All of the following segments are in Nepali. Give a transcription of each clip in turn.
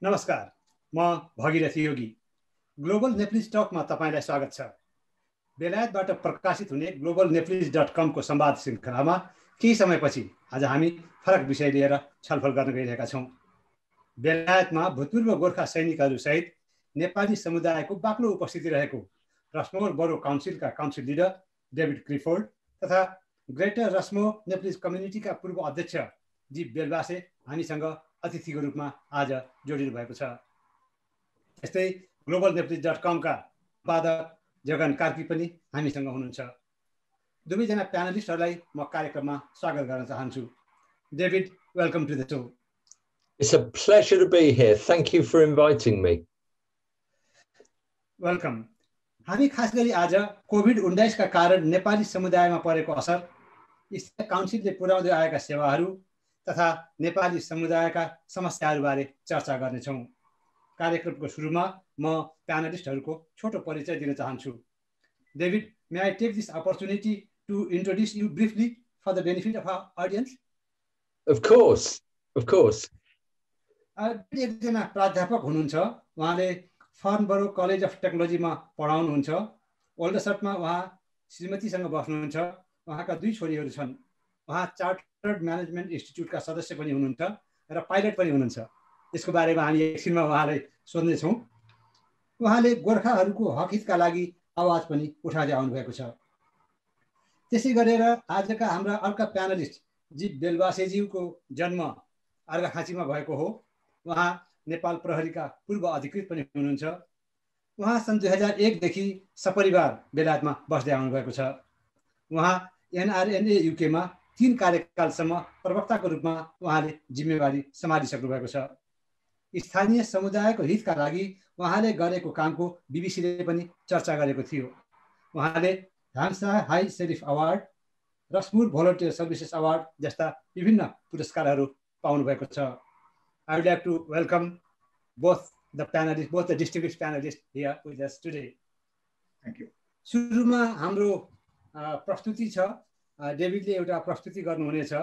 नमस्कार, म भगीरथ योगी। ग्लोबल नेप्लिज टकमा तपाईलाई स्वागत छ। बेलायतबाट प्रकाशित हुने globalneplis.com को संवाद श्रृंखलामा केही समयपछि आज हामी फरक विषय लिएर छलफल गर्न गइरहेका छौं। बेलायतमा भूतपूर्व गोर्खा सैनिकहरू सहित नेपाली समुदायको बाक्लो उपस्थिति रहेको रसमोर बरो काउन्सिलका काउन्सिल लिडर डेभिड क्लिफोर्ड तथा ग्रेटर रसमो नेप्लिज कम्युनिटीका पूर्व अध्यक्ष जी बेलबासे हामीसँग अतिथिको रूपमा आज जोडिनु भएको छ। त्यस्तै globalneplis.com का सम्पादक जगन कार्की पनि हामीसँग हुनुहुन्छ। दुवैजना प्यानलिस्टहरूलाई म कार्यक्रममा स्वागत गर्न चाहन्छु। David, welcome to the show. It's a pleasure to be here. Thank you for inviting me. Welcome. हामी खास गरी आज कोभिड-19 का कारण नेपाली समुदायमा परेको असर, स्थायी काउन्सिलले पुर्याउँदै आएका सेवाहरू तथा नेपाली समुदायका समस्याहरूबारे चर्चा गर्नेछौँ। कार्यक्रमको सुरुमा म प्यानलिस्टहरूको छोटो परिचय दिन चाहन्छु। David, may I take this opportunity to introduce you briefly for the benefit of our audience? Of course, of course. एकजना प्राध्यापक हुनुहुन्छ। उहाँले फर्नबरो कलेज अफ टेक्नोलोजीमा पढाउनुहुन्छ। ओल्डसटमा उहाँ श्रीमतीसँग बस्नुहुन्छ। उहाँका दुई छोरीहरू छन्। उहाँ चार्टर्ड म्यानेजमेन्ट इन्स्टिट्युटका सदस्य पनि हुनुहुन्छ र पाइलट पनि हुनुहुन्छ। यसको बारेमा हामी एकछिनमा उहाँलाई सोध्नेछौँ। उहाँले गोर्खाहरूको हक हितका लागि आवाज पनि उठाउँदै आउनु भएको छ। त्यसै गरेर आजका हाम्रा अर्का प्यानलिस्ट जी बेलबासेज्यूको जन्म अर्घाखाँचीमा भएको हो। उहाँ नेपाल प्रहरीका पूर्व अधिकृत पनि हुनुहुन्छ। उहाँ सन् 2001 देखि सपरिवार बेलायतमा बस्दै आउनु भएको छ। उहाँ एनआरएनए युकेमा 3 कार्यकालसम्म प्रवक्ताको रूपमा उहाँले जिम्मेवारी सम्हालिसक्नु भएको छ। स्थानीय समुदायको हितका लागि उहाँले गरेको कामको बीबीसीले पनि चर्चा गरेको थियो। उहाँले हाम्सा high sheriff award, Rushmoor volunteer services award जस्ता विभिन्न पुरस्कारहरू पाउनु भएको छ। I would like to welcome both the panelists, both the distinguished panelists here with us today. Thank you. सुरुमा हाम्रो प्रस्तुति छ। डेभिडले एउटा प्रस्तुति गर्नुहुनेछ।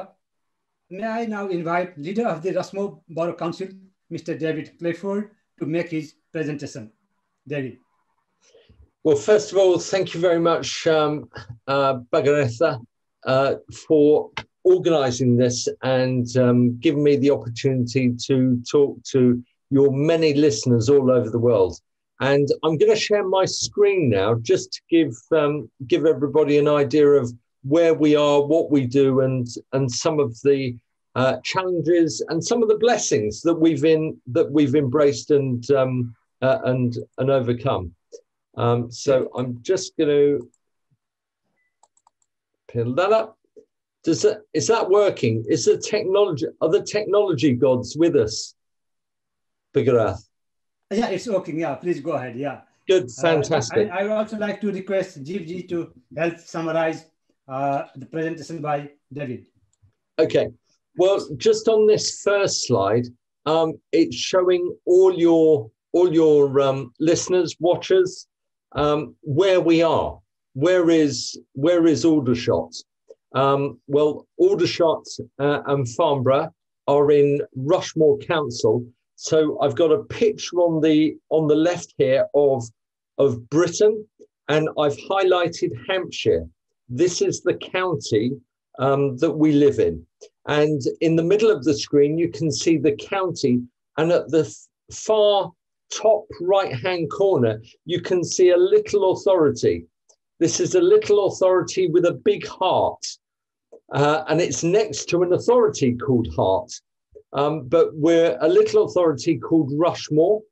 May I now invite leader of the Rushmore Borough Council, Mr. David Clifford, to make his presentation. David. Well, first of all, thank you very much, Bagaretha, for organising this and giving me the opportunity to talk to your many listeners all over the world. And I'm going to share my screen now just to give everybody an idea of where we are, what we do, and some of the challenges and some of the blessings that we've embraced and overcome. So I'm just going to pin that up. Is that working? Are the technology gods with us, Bigarath? Yeah, it's working. Yeah, please go ahead. Yeah. Good, fantastic. I would also like to request Jeevji to help summarize the presentation by David. Okay. Well, just on this first slide, it's showing all your listeners, watchers, where we are. Where is Aldershot? Well, Aldershot and Farnborough are in Rushmore Council. So I've got a picture on the left here of Britain, and I've highlighted Hampshire. This is the county that we live in. And in the middle of the screen, you can see the county. And at the far top right-hand corner, you can see a little authority. This is a little authority with a big heart. And it's next to an authority called Hart. But we're a little authority called Rushmore.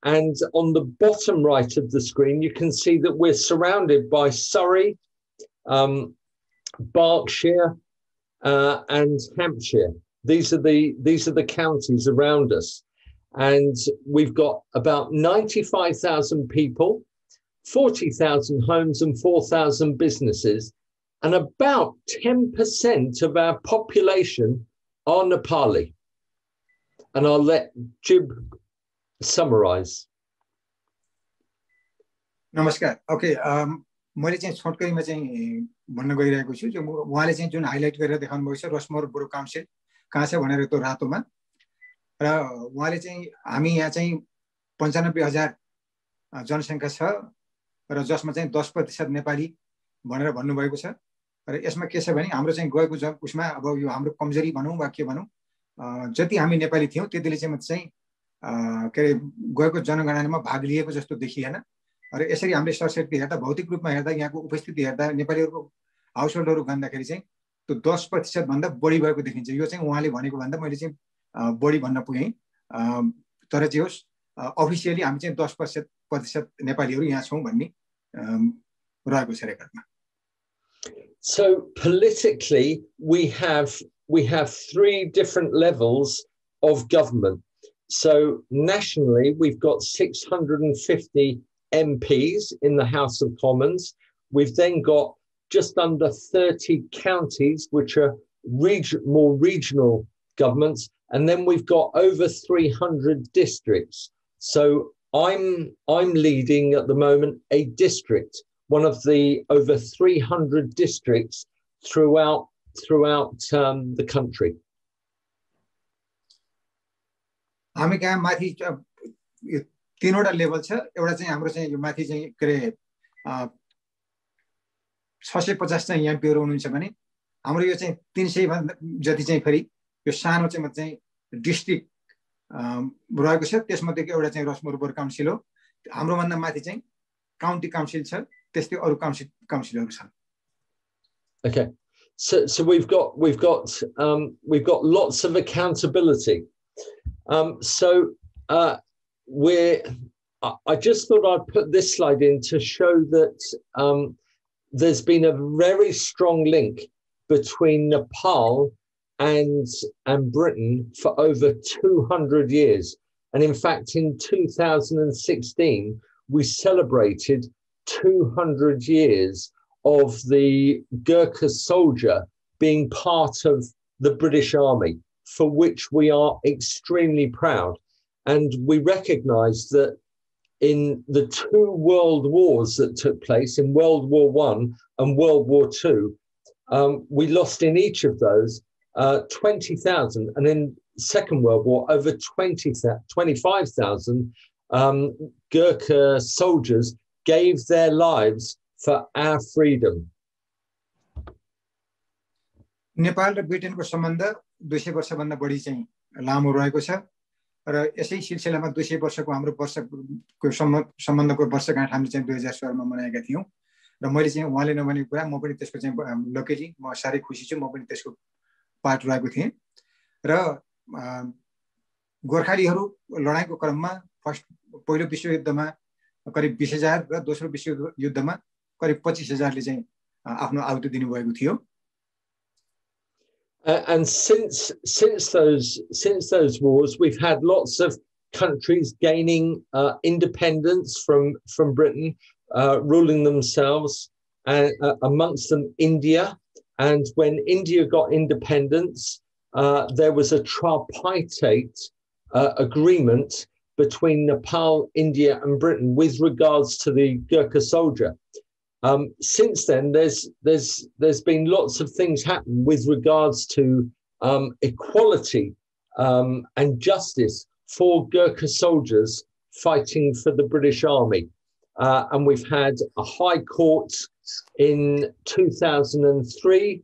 And on the bottom right of the screen, you can see that we're surrounded by Surrey, Berkshire, and Hampshire. These are the counties around us. And we've got about 95,000 people, 40,000 homes and 4,000 businesses. And about 10% of our population are Nepali. And I'll let Jib summarize. नमस्कार. Okay, मैले चाहिँ छोटकरीमा चाहिँ भन्न गइरहेको छु उहाँले चाहिँ जुन हाइलाइट गरेर देखाउनु भएको छ रसमोर बरो काउन्सिल कहाँ छ भनेर त्यो रातोमा र उहाँले चाहिँ हामी यहाँ चाहिँ 95,000 जनसङ्ख्या छ र जसमा चाहिँ 10% नेपाली भनेर भन्नुभएको छ र यसमा के छ भने हाम्रो चाहिँ गएको उसमा अब यो हाम्रो कमजोरी भनौँ वा के भनौँ जति हामी नेपाली थियौँ त्यतिले चाहिँ के अरे गएको जनगणनामा भाग लिएको जस्तो देखिएन र यसरी हामीले सरस्वती हेर्दा भौतिक रूपमा हेर्दा यहाँको उपस्थिति हेर्दा नेपालीहरूको हाउसहोल्डहरू गन्दाखेरि चाहिँ त्यो 10% भन्दा बढी भएको देखिन्छ यो चाहिँ उहाँले भनेको भन्दा मैले चाहिँ बढी भन्न पुगेँ तर जे होस् अफिसियली हामी चाहिँ 10% नेपालीहरू यहाँ छौँ भन्ने रहेको छ रेकर्डमा So politically we have 3 different levels of government. So nationally we've got 650 MPs in the House of Commons. We've then got just under 30 counties, which are more regional governments, and then we've got over 300 districts. So I'm leading at the moment a district, one of the over 300 districts throughout the country. हामी कहाँ माथि 3वटा लेभल छ एउटा चाहिँ हाम्रो चाहिँ यो माथि चाहिँ के रे 650 चाहिँ एमपीहरू हुनुहुन्छ भने हाम्रो यो चाहिँ 300 भन्दा जति चाहिँ फेरि यो सानो चाहिँ डिस्ट्रिक्ट रहेको छ त्यसमध्येको एउटा चाहिँ रसमुरबर काउन्सिल हो हाम्रो भन्दा माथि चाहिँ काउन्टी काउन्सिल छ त्यस्तै अरु काउन्सिलहरू छन्. Okay, so we've got lots of accountability. I just thought I'd put this slide in to show that there's been a very strong link between Nepal and Britain for over 200 years. And in fact, in 2016, we celebrated 200 years of the Gurkha soldier being part of the British Army, for which we are extremely proud. And we recognize that in the 2 world wars that took place, in World War I and World War II, we lost in each of those 20,000, and in Second World War over 25,000 Gurkha soldiers gave their lives for our freedom. Nepal र ब्रिटेनको सम्बन्ध 200 वर्षभन्दा बढी चाहिँ लामो रहेको छ र यसै सिलसिलामा 200 वर्षको हाम्रो वर्षको सम्बन्धको वर्षगाँठ हामीले चाहिँ 2016 मा मनाएका थियौं र मैले चाहिँ उहाँले नभनेको कुरा म पनि त्यसको चाहिँ लकेली म सारै खुसी छु म पनि त्यसको पार्ट रहेको थिएँ र गोर्खालीहरू लडाईको क्रममा पहिलो विश्वयुद्धमा करिब 20,000 र दोस्रो विश्वयुद्धमा करिब 25,000 ले चाहिँ आफ्नो आहुति दिनुभएको थियो. And since those wars, we've had lots of countries gaining independence from Britain, ruling themselves, and amongst them India. And when India got independence, there was a tripartite agreement between Nepal, India, and Britain with regards to the Gurkha soldier. Since then, there's been lots of things happen with regards to equality and justice for Gurkha soldiers fighting for the British Army. And we've had a high court in 2003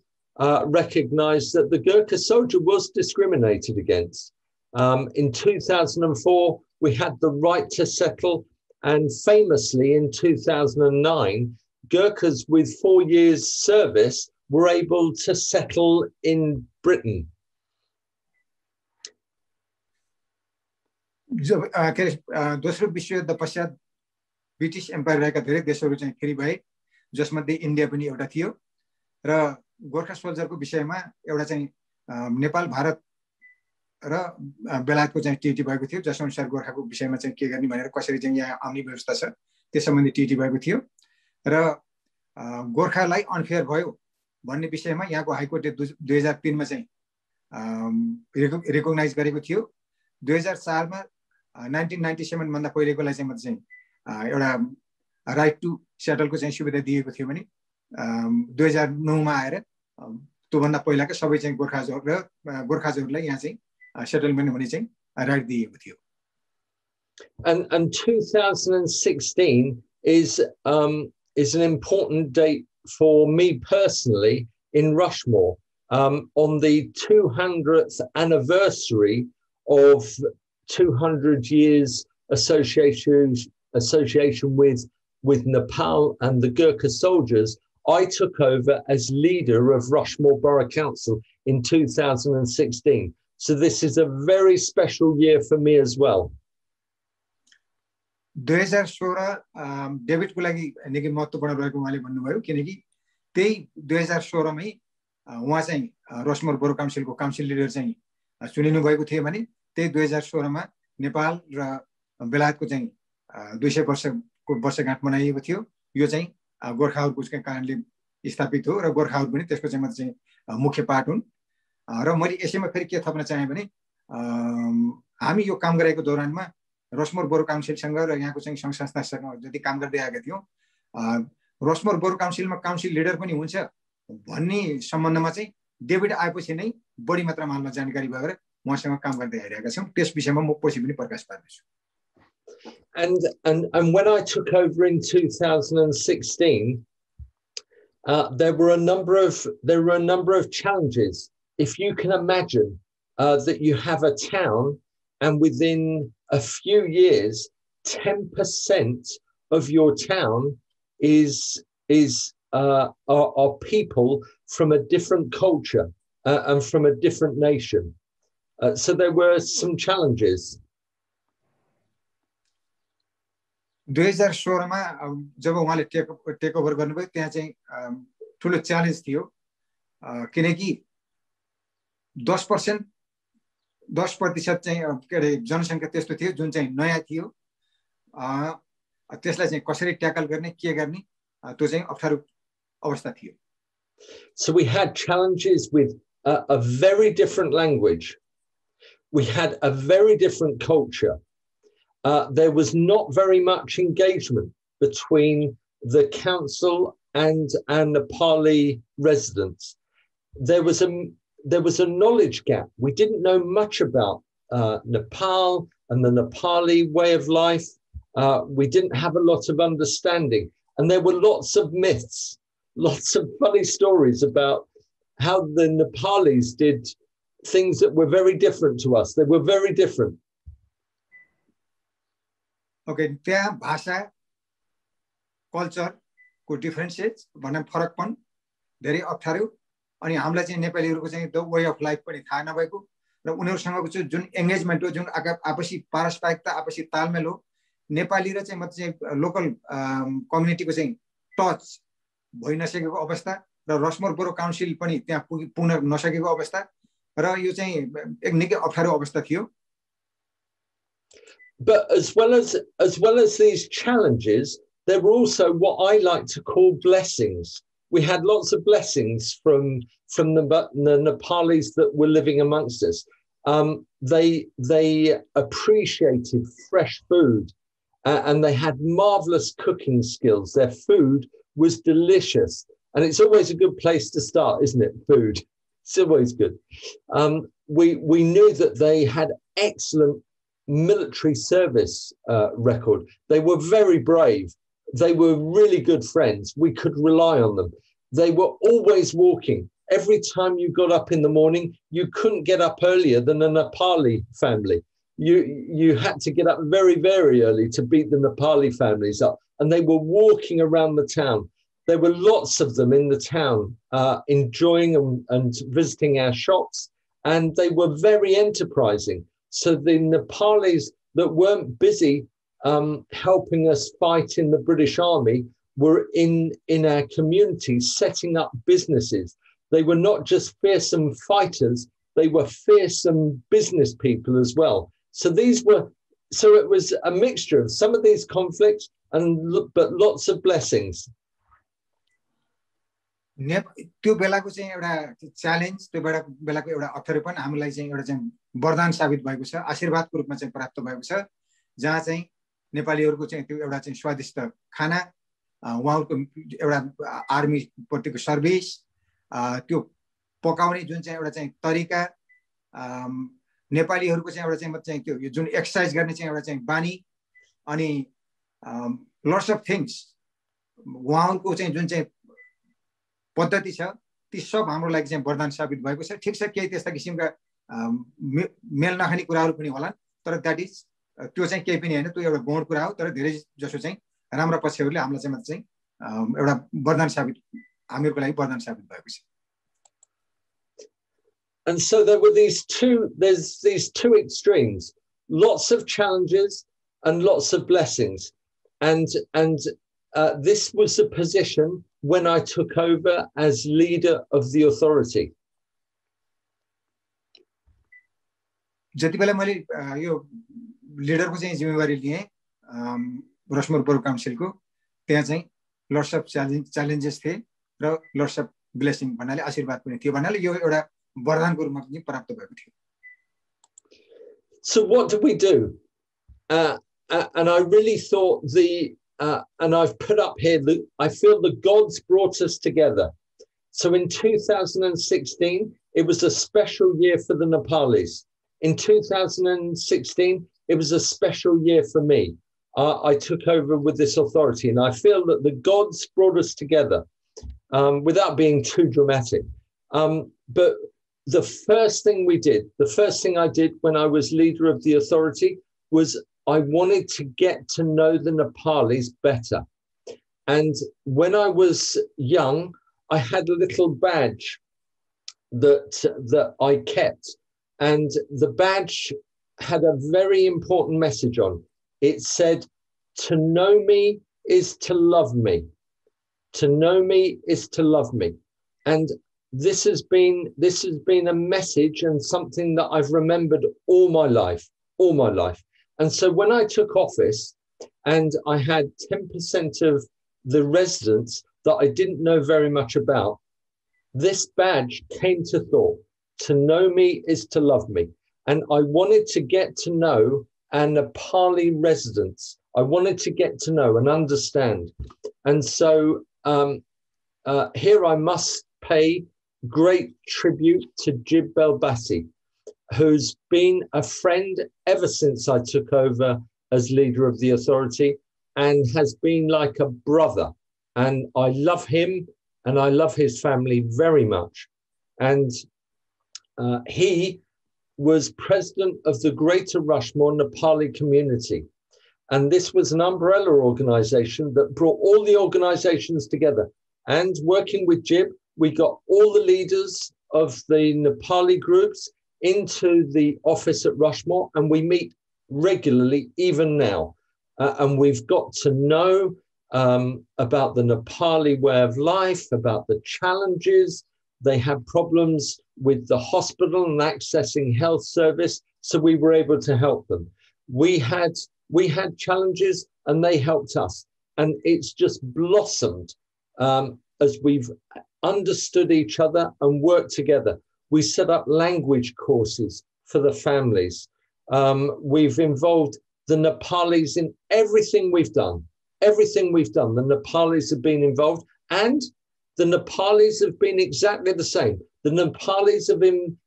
recognized that the Gurkha soldier was discriminated against. In 2004, we had the right to settle, and famously in 2009, Gurkhas with 4 years service were able to settle in Britain. दोस्रो विश्वयुद्ध पश्चात ब्रिटिश एम्पायर रहेका धेरै देशहरू चाहिँ फेरि भए जसमध्ये इन्डिया पनि एउटा थियो र गोर्खा सोल्जरको विषयमा एउटा चाहिँ नेपाल भारत र बेलायतको चाहिँ टिटी भएको थियो जसअनुसार गोर्खाको विषयमा चाहिँ के गर्ने भनेर कसरी चाहिँ यहाँ आउने व्यवस्था छ त्यस सम्बन्धी टिटी भएको थियो र गोर्खालाई अनफेयर भयो भन्ने विषयमा यहाँको हाइकोर्टले 2003 मा चाहिँ रिकग्नाइज गरेको थियो. 2004 मा 1997 भन्दा पहिलेकोलाई चाहिँ एउटा राइट टु सेटलको चाहिँ सुविधा दिएको थियो भने 2009 मा आएर त्यो भन्दा पहिलाको सबै चाहिँ गोर्खाजहरूलाई यहाँ चाहिँ सेटलमेन्ट हुने चाहिँ राइट दिएको थियो। And 2016 is an important date for me personally in Rushmore. On the 200th anniversary of 200 years association with Nepal and the Gurkha soldiers, I took over as leader of Rushmore Borough Council in 2016. So this is a very special year for me as well. 2016 डेभिडको लागि निकै महत्त्वपूर्ण रहेको उहाँले भन्नुभयो किनकि त्यही 2016 मै उहाँ चाहिँ रसमोर बोरो काउन्सिलको काउन्सिल लिडर चाहिँ चुनिनु भएको थियो भने त्यही 2016 मा नेपाल र बेलायतको चाहिँ 200 वर्षको वर्षगाँठ मनाइएको थियो। यो चाहिँ गोर्खाहरूको कारणले स्थापित हो र गोर्खाहरू पनि त्यसको चाहिँ मतलब चाहिँ मुख्य पार्ट हुन्। र मैले यसैमा फेरि के थप्न चाहे भने हामी यो काम गरेको दौरानमा रसमोर बोरो काउन्सिलसँग र यहाँको चाहिँ संघ संस्थासँग जति काम गर्दै आएका थियौं रसमोर बोरो काउन्सिलमा काउन्सिल लिडर पनि हुन्छ भन्ने सम्बन्धमा चाहिँ डेभिड आएपछि नै बढी मात्रामा हालमा जानकारी भएर उहाँसँग काम गर्दै आइरहेका छौं। त्यस विषयमा म पछि पनि प्रकाश पार्नेछु। And when I took over in 2016, there were a number of challenges. If you can imagine that you have a town, and within a few years, 10% of your town are people from a different culture and from a different nation. So there were some challenges. 2016 मा जब उहाँले टेक ओभर गर्नुभयो त्यहाँ चाहिँ ठुलो च्यालेन्ज थियो किनकि 10% चाहिँ के अरे जनसंख्या त्यस्तो थियो जुन चाहिँ नयाँ थियो। त्यसलाई चाहिँ कसरी ट्याकल गर्ने के गर्ने त्यो चाहिँ अप्ठ्यारो अवस्था थियो। So we had challenges with a very different language. We had a very different culture. There was not very much engagement between the council and Nepali residents. There was a knowledge gap. We didn't know much about Nepal and the Nepali way of life. We didn't have a lot of understanding. And there were lots of myths, lots of funny stories about how the Nepalis did things that were very different to us. They were very different. Okay, त्यहाँ भाषा कल्चर को डिफरेन्सेस भन्ने फरकपन धेरै अप्ठ्यारो अनि हामीलाई चाहिँ नेपालीहरुको चाहिँ द वे अफ लाइफ पनि थाहा नभएको र उनीहरुसँगको चाहिँ जुन एंगेजमेन्ट हो जुन आपसी पारस्परिकता आपसी तालमेल हो नेपाली र चाहिँ मतलब चाहिँ लोकल कम्युनिटीको चाहिँ टच भइ नसकेको अवस्था र रसमोर बोरो काउन्सिल पनि त्यहाँ पुग्न नसकेको अवस्था र यो चाहिँ एक निकै अप्ठ्यारो अवस्था थियो। But as well as these challenges, there were also what I like to call blessings. We had lots of blessings from the Nepalis that were living amongst us. They appreciated fresh food and they had marvelous cooking skills. Their food was delicious, and it's always a good place to start, isn't it? Food, it's always good. We knew that they had excellent military service record. They were very brave. They were really good friends. We could rely on them. They were always walking. Every time you got up in the morning, you couldn't get up earlier than a Nepali family. You had to get up very, very early to beat the Nepali families up. And they were walking around the town. There were lots of them in the town, enjoying and visiting our shops. And they were very enterprising. So the Nepalis that weren't busy helping us fight in the British Army were in our communities setting up businesses. They were not just fearsome fighters, they were fearsome business people as well. So it was a mixture of some of these conflicts but lots of blessings. त्यो बेलाको चाहिँ एउटा च्यालेन्ज त्यो बेलाको एउटा अप्ठ्यारोपन हामीलाई चाहिँ एउटा चाहिँ वरदान साबित भएको छ, आशीर्वादको रूपमा चाहिँ प्राप्त भएको छ, जहाँ चाहिँ नेपालीहरुको चाहिँ त्यो एउटा चाहिँ स्वादिष्ट खाना उहाँहरुको एउटा आर्मी प्रतिको सर्भिस त्यो पकाउने जुन चाहिँ एउटा चाहिँ तरिका नेपालीहरूको चाहिँ एउटा चाहिँ म चाहिँ त्यो जुन एक्सर्साइज गर्ने चाहिँ एउटा चाहिँ बानी अनि लट्स अफ थिङ्स उहाँको चाहिँ जुन चाहिँ पद्धति छ ती सब हाम्रो लागि चाहिँ वरदान साबित भएको छ। ठिक छ केही त्यस्ता किसिमका मेल नखाने कुराहरू पनि होलान् तर द्याट इज त्यो चाहिँ केही पनि होइन, त्यो एउटा गौण कुरा हो। तर धेरै जसो चाहिँ राम्रो पक्षहरूले हामीलाई चाहिँ एउटा वरदान साबित हामीहरूको लागि वरदान साबित भएको छ। And so there's these two extremes, lots of challenges and lots of blessings. And this was the position when I took over as leader of the authority. जति बेला मैले यो लिडरको चाहिँ जिम्मेवारी लिएँ रसमोर बरु काउन्सिलको, त्यहाँ चाहिँ लट्स अफ च्यालेन्जेस थिए र लट्स अफ ब्लेसिङ भन्नाले आशीर्वाद पनि थियो, भन्नाले यो एउटा वरदानको रूपमा पनि प्राप्त भएको थियो। So what did we do? And I really thought and I've put up here that I feel the gods brought us together. So in 2016, it was a special year for the Nepalis. In 2016, it was a special year for me. I took over with this authority, and I feel that the gods brought us together without being too dramatic. But the first thing I did when I was leader of the authority was I wanted to get to know the Nepalis better. And when I was young, I had a little badge that I kept. And the badge had a very important message on. It said, "To know me is to love me. To know me is to love me." And this has been a message and something that I've remembered all my life. And so when I took office and I had 10% of the residents that I didn't know very much about, this badge came to thought. To know me is to love me. And I wanted to get to know our Nepali residents. I wanted to get to know and understand. And so here I must pay great tribute to Jib Belbasi, who's been a friend ever since I took over as leader of the authority and has been like a brother. And I love him and I love his family very much. And he was president of the Greater Rushmore Nepali community. And this was an umbrella organization that brought all the organizations together. And working with Jib, we got all the leaders of the Nepali groups into the office at Rushmore, and we meet regularly even now. And we've got to know about the Nepali way of life, about the challenges. They had problems with the hospital and accessing health service, so we were able to help them. We had challenges and they helped us. And it's just blossomed as we've understood each other and worked together. We set up language courses for the families. We've involved the Nepalis in everything we've done. Everything we've done, the Nepalis have been involved, and the Nepalis have been exactly the same. The Nepalis have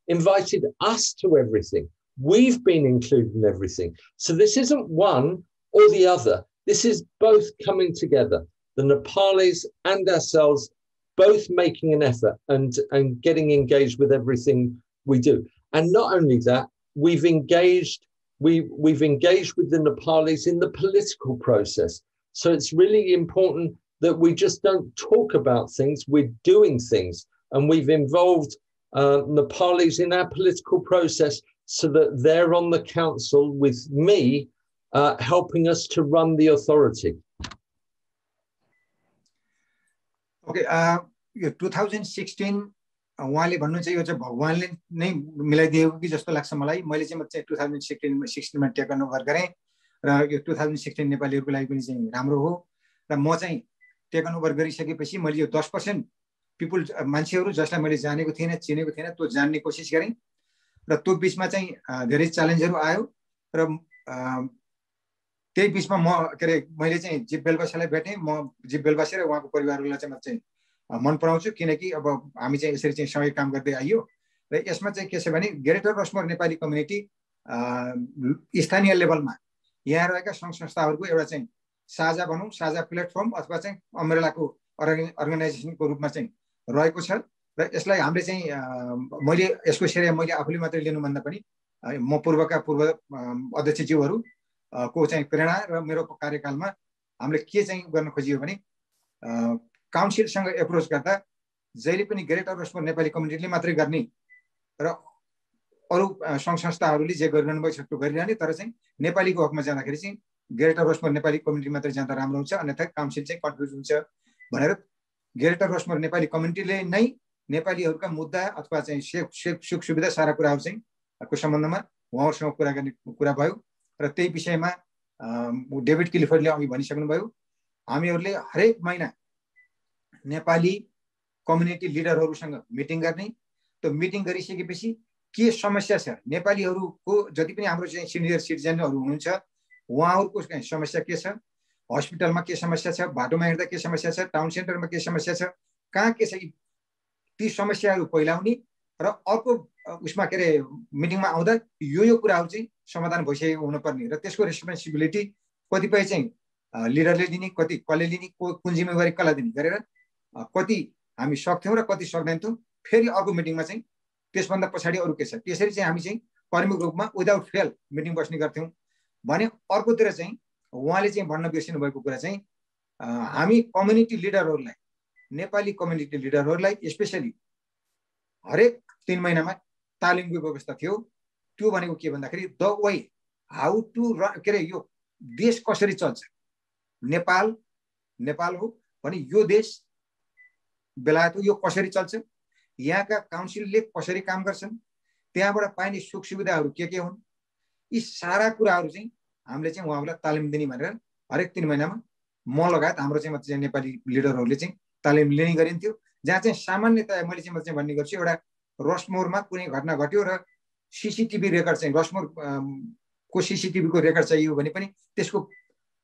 invited us to everything. We've been included in everything. So this isn't one or the other. This is both coming together. The Nepalis and ourselves both making an effort and getting engaged with everything we do. And not only that, we've engaged with the Nepalis in the political process. So it's really important that we just don't talk about things, we're doing things. And we've involved Nepalis in our political process so that they're on the council with me, helping us to run the authority. Okay, 2016 उहाँले भन्नु चाहिँ यो चाहिँ भगवानले नै मिलाइदिएको कि जस्तो लाग्छ मलाई। मैले चाहिँ 2016 मा टेक ओभर गरेँ र यो 2016 नेपालीहरूको लागि पनि चाहिँ राम्रो हो। र म चाहिँ टेक ओभर गरिसकेपछि मैले यो 10% पिपुल मान्छेहरू जसलाई मैले जानेको थिएन चिनेको थिएन त्यो जान्ने कोसिस गरेँ र त्यो बिचमा चाहिँ धेरै च्यालेन्जहरू आयो र त्यही बिचमा म के अरे मैले चाहिँ जिब बेलबासीलाई भेटेँ। म जिब बेलबासी र उहाँको परिवारलाई चाहिँ म चाहिँ मन पराउँछु किनकि अब हामी चाहिँ यसरी चाहिँ सँगै काम गर्दै आइयो र यसमा चाहिँ के छ भने ग्रेटर रसमोर नेपाली कम्युनिटी स्थानीय लेभलमा यहाँ रहेका सङ्घ संस्थाहरूको एउटा चाहिँ साझा भनौँ साझा प्लेटफर्म अथवा चाहिँ अम्ब्रेलाको अर्गनाइजेसनको रूपमा चाहिँ रहेको छ र यसलाई हामीले चाहिँ मैले यसको श्रेय मैले आफूले मात्रै लिनुभन्दा पनि म पूर्व अध्यक्षज्यूहरू को चाहिँ प्रेरणा र मेरो कार्यकालमा हामीले के चाहिँ गर्न खोजियो भने काउन्सिलसँग एप्रोच गर्दा जहिले पनि ग्रेटर रोस्मोर नेपाली कम्युनिटीले मात्रै गर्ने र अरू सङ्घ संस्थाहरूले जे गरिरहनु भएको छ त्यो गरिरहने तर चाहिँ नेपालीको हकमा जाँदाखेरि चाहिँ ग्रेटर रोस्मोर नेपाली कम्युनिटी मात्रै जाँदा राम्रो हुन्छ अन्यथा काउन्सिल चाहिँ कन्फ्युज हुन्छ भनेर ग्रेटर रोस्मोर नेपाली कम्युनिटीले नै नेपालीहरूका मुद्दा अथवा चाहिँ सुख सुविधा सारा कुराहरू चाहिँ को सम्बन्धमा उहाँहरूसँग कुरा गर्ने कुरा भयो र त्यही विषयमा डेभिड क्लिफोर्डले अघि भनिसक्नुभयो हामीहरूले हरेक महिना नेपाली कम्युनिटी लिडरहरूसँग मिटिङ गर्ने त्यो मिटिङ गरिसकेपछि के समस्या छ नेपालीहरूको जति पनि हाम्रो चाहिँ सिनियर सिटिजनहरू हुनुहुन्छ उहाँहरूको समस्या के छ हस्पिटलमा के समस्या छ बाटोमा हिँड्दा के समस्या छ टाउन सेन्टरमा के समस्या छ कहाँ के छ ती समस्याहरू पहिलाउने र अर्को उसमा के अरे मिटिङमा आउँदा यो कुराहरू चाहिँ समाधान भइसकेको हुनुपर्ने र त्यसको रेस्पोन्सिबिलिटी कतिपय चाहिँ लिडरले दिने कति कसले लिने कुन जिम्मेवारी कसलाई दिने गरेर कति हामी सक्थ्यौँ र कति सक्दैनथ्यौँ फेरि अर्को मिटिङमा चाहिँ त्यसभन्दा पछाडि अरू के छ त्यसरी चाहिँ हामी चाहिँ कर्मिक रूपमा विदाउट फेल मिटिङ बस्ने गर्थ्यौँ भने अर्कोतिर चाहिँ उहाँले चाहिँ भन्न बिर्सिनु भएको कुरा चाहिँ हामी कम्युनिटी लिडरहरूलाई नेपाली कम्युनिटी लिडरहरूलाई स्पेसली हरेक 3 महिनामा तालिमको व्यवस्था थियो त्यो भनेको के भन्दाखेरि द वे हाउ टु के अरे यो देश कसरी चल्छ नेपाल हो भने यो देश बेलायत हो यो कसरी चल्छ यहाँका काउन्सिलले कसरी काम गर्छन् त्यहाँबाट पाइने सुख सुविधाहरू के हुन् यी सारा कुराहरू चाहिँ हामीले चाहिँ उहाँहरूलाई तालिम दिने भनेर हरेक 3 महिनामा म लगायत हाम्रो चाहिँ नेपाली लिडरहरूले चाहिँ तालिम लिने गरिन्थ्यो जहाँ चाहिँ सामान्यतया मैले चाहिँ भन्ने गर्छु एउटा रसमोरमा कुनै घटना घट्यो र सीसीटीभी रेकर्ड चाहिँ रसमोर को सीसीटीभीको रेकर्ड चाहियो भने पनि त्यसको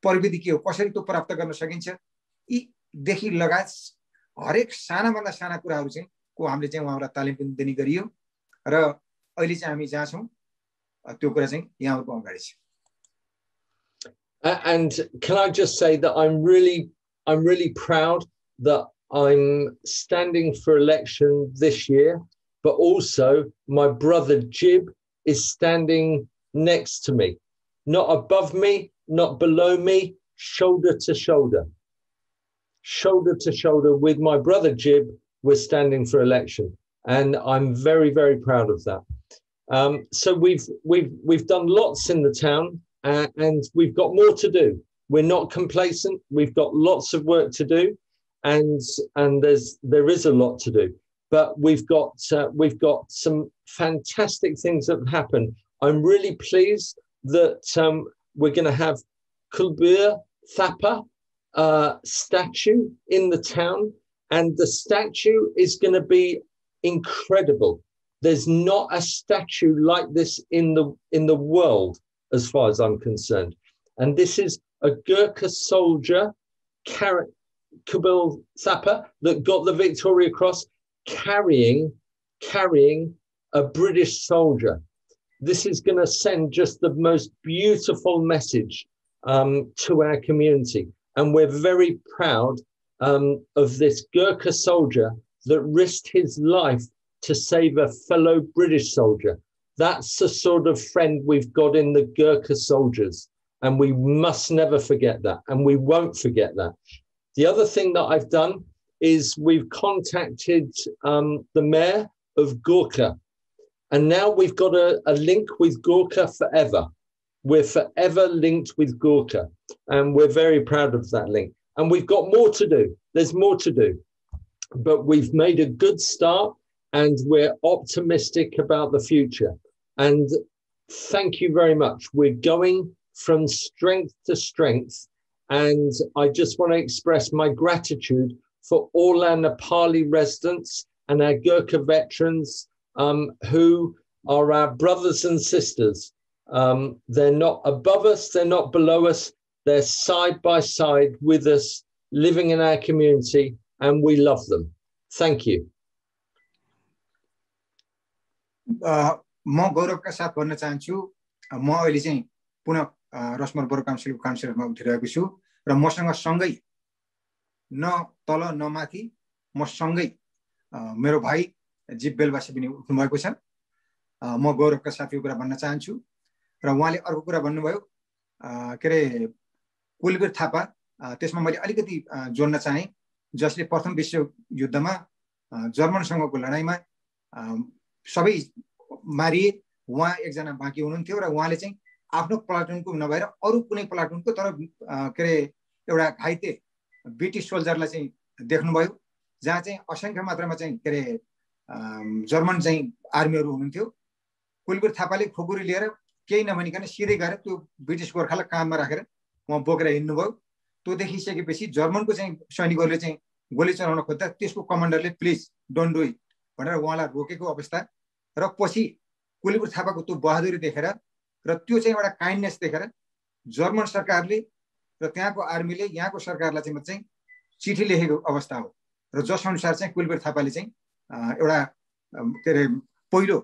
प्रविधि के हो कसरी त्यो प्राप्त गर्न सकिन्छ यी देखि लगायत हरेक सानाभन्दा साना कुराहरू चाहिँ को हामीले चाहिँ उहाँहरूलाई तालिम पनि दिने गरियो र अहिले चाहिँ हामी जहाँ छौँ त्यो कुरा चाहिँ यहाँहरूको अगाडि छ. And can I just say that I'm really proud that I'm standing for election this year, but also my brother Jib is standing next to me, not above me, not below me, shoulder to shoulder with my brother Jib. We're standing for election, and I'm very, very proud of that. So we've done lots in the town, and we've got more to do. We're not complacent. We've got lots of work to do, and there is a lot to do. But we've got some fantastic things that have happened. I'm really pleased that we're going to have Kulbir Thapa statue in the town, and the statue is going to be incredible. There's not a statue like this in the world, as far as I'm concerned. And this is a Gurkha soldier, Kulbir Thapa, that got the Victoria Cross, carrying a British soldier. This is going to send just the most beautiful message to our community. And we're very proud of this Gurkha soldier that risked his life to save a fellow British soldier. That's the sort of friend we've got in the Gurkha soldiers. And we must never forget that. And we won't forget that. The other thing that I've done is we've contacted the mayor of Gorkha. And now we've got a link with Gorkha forever. We're forever linked with Gorkha. And we're very proud of that link. And we've got more to do. There's more to do. But we've made a good start, and we're optimistic about the future. And thank you very much. We're going from strength to strength. And I just want to express my gratitude for all our Nepali residents and our Gurkha veterans who are our brothers and sisters. They're not above us, they're not below us, they're side by side with us, living in our community, and we love them. Thank you. म गौरवका साथ भन्न चाहन्छु म अहिले चाहिँ पुनः रसमर बोरो काउन्सिलको काउन्सिलरमा उठिरहेको छु र मसँग सँगै न तल न माथि म सँगै मेरो भाइ जीव बेलवासी पनि उठ्नु भएको छ। म गौरवका साथीको कुरा भन्न चाहन्छु र उहाँले अर्को कुरा भन्नुभयो के अरे कुलवीर थापा, त्यसमा मैले अलिकति जोड्न चाहेँ, जसले प्रथम विश्व युद्धमा जर्मनसँगको लडाइँमा सबै मारिए, उहाँ एकजना बाँकी हुनुहुन्थ्यो र उहाँले चाहिँ आफ्नो प्लाटुनको नभएर अरू कुनै प्लाटुनको तर के अरे एउटा घाइते ब्रिटिस सोल्जरलाई चाहिँ देख्नुभयो, जहाँ चाहिँ असङ्ख्य मात्रामा चाहिँ के अरे जर्मन चाहिँ आर्मीहरू हुनुहुन्थ्यो। कुलवीर थापाले खुकुरी लिएर केही नभनिकन सिधै गएर त्यो ब्रिटिस गोर्खालाई काममा राखेर उहाँ बोकेर हिँड्नुभयो। त्यो देखिसकेपछि जर्मनको चाहिँ सैनिकहरूले चाहिँ गोली चलाउन खोज्दा त्यसको कमान्डरले प्लिज डोन्ट डु इट भनेर उहाँलाई रोकेको अवस्था र पछि कुलवीर थापाको त्यो बहादुरी देखेर र त्यो चाहिँ एउटा काइन्डनेस देखेर जर्मन सरकारले र त्यहाँको आर्मीले यहाँको सरकारलाई चाहिँ चिठी लेखेको अवस्था हो र जसअनुसार चाहिँ कुलवीर थापाले चाहिँ एउटा के अरे पहिलो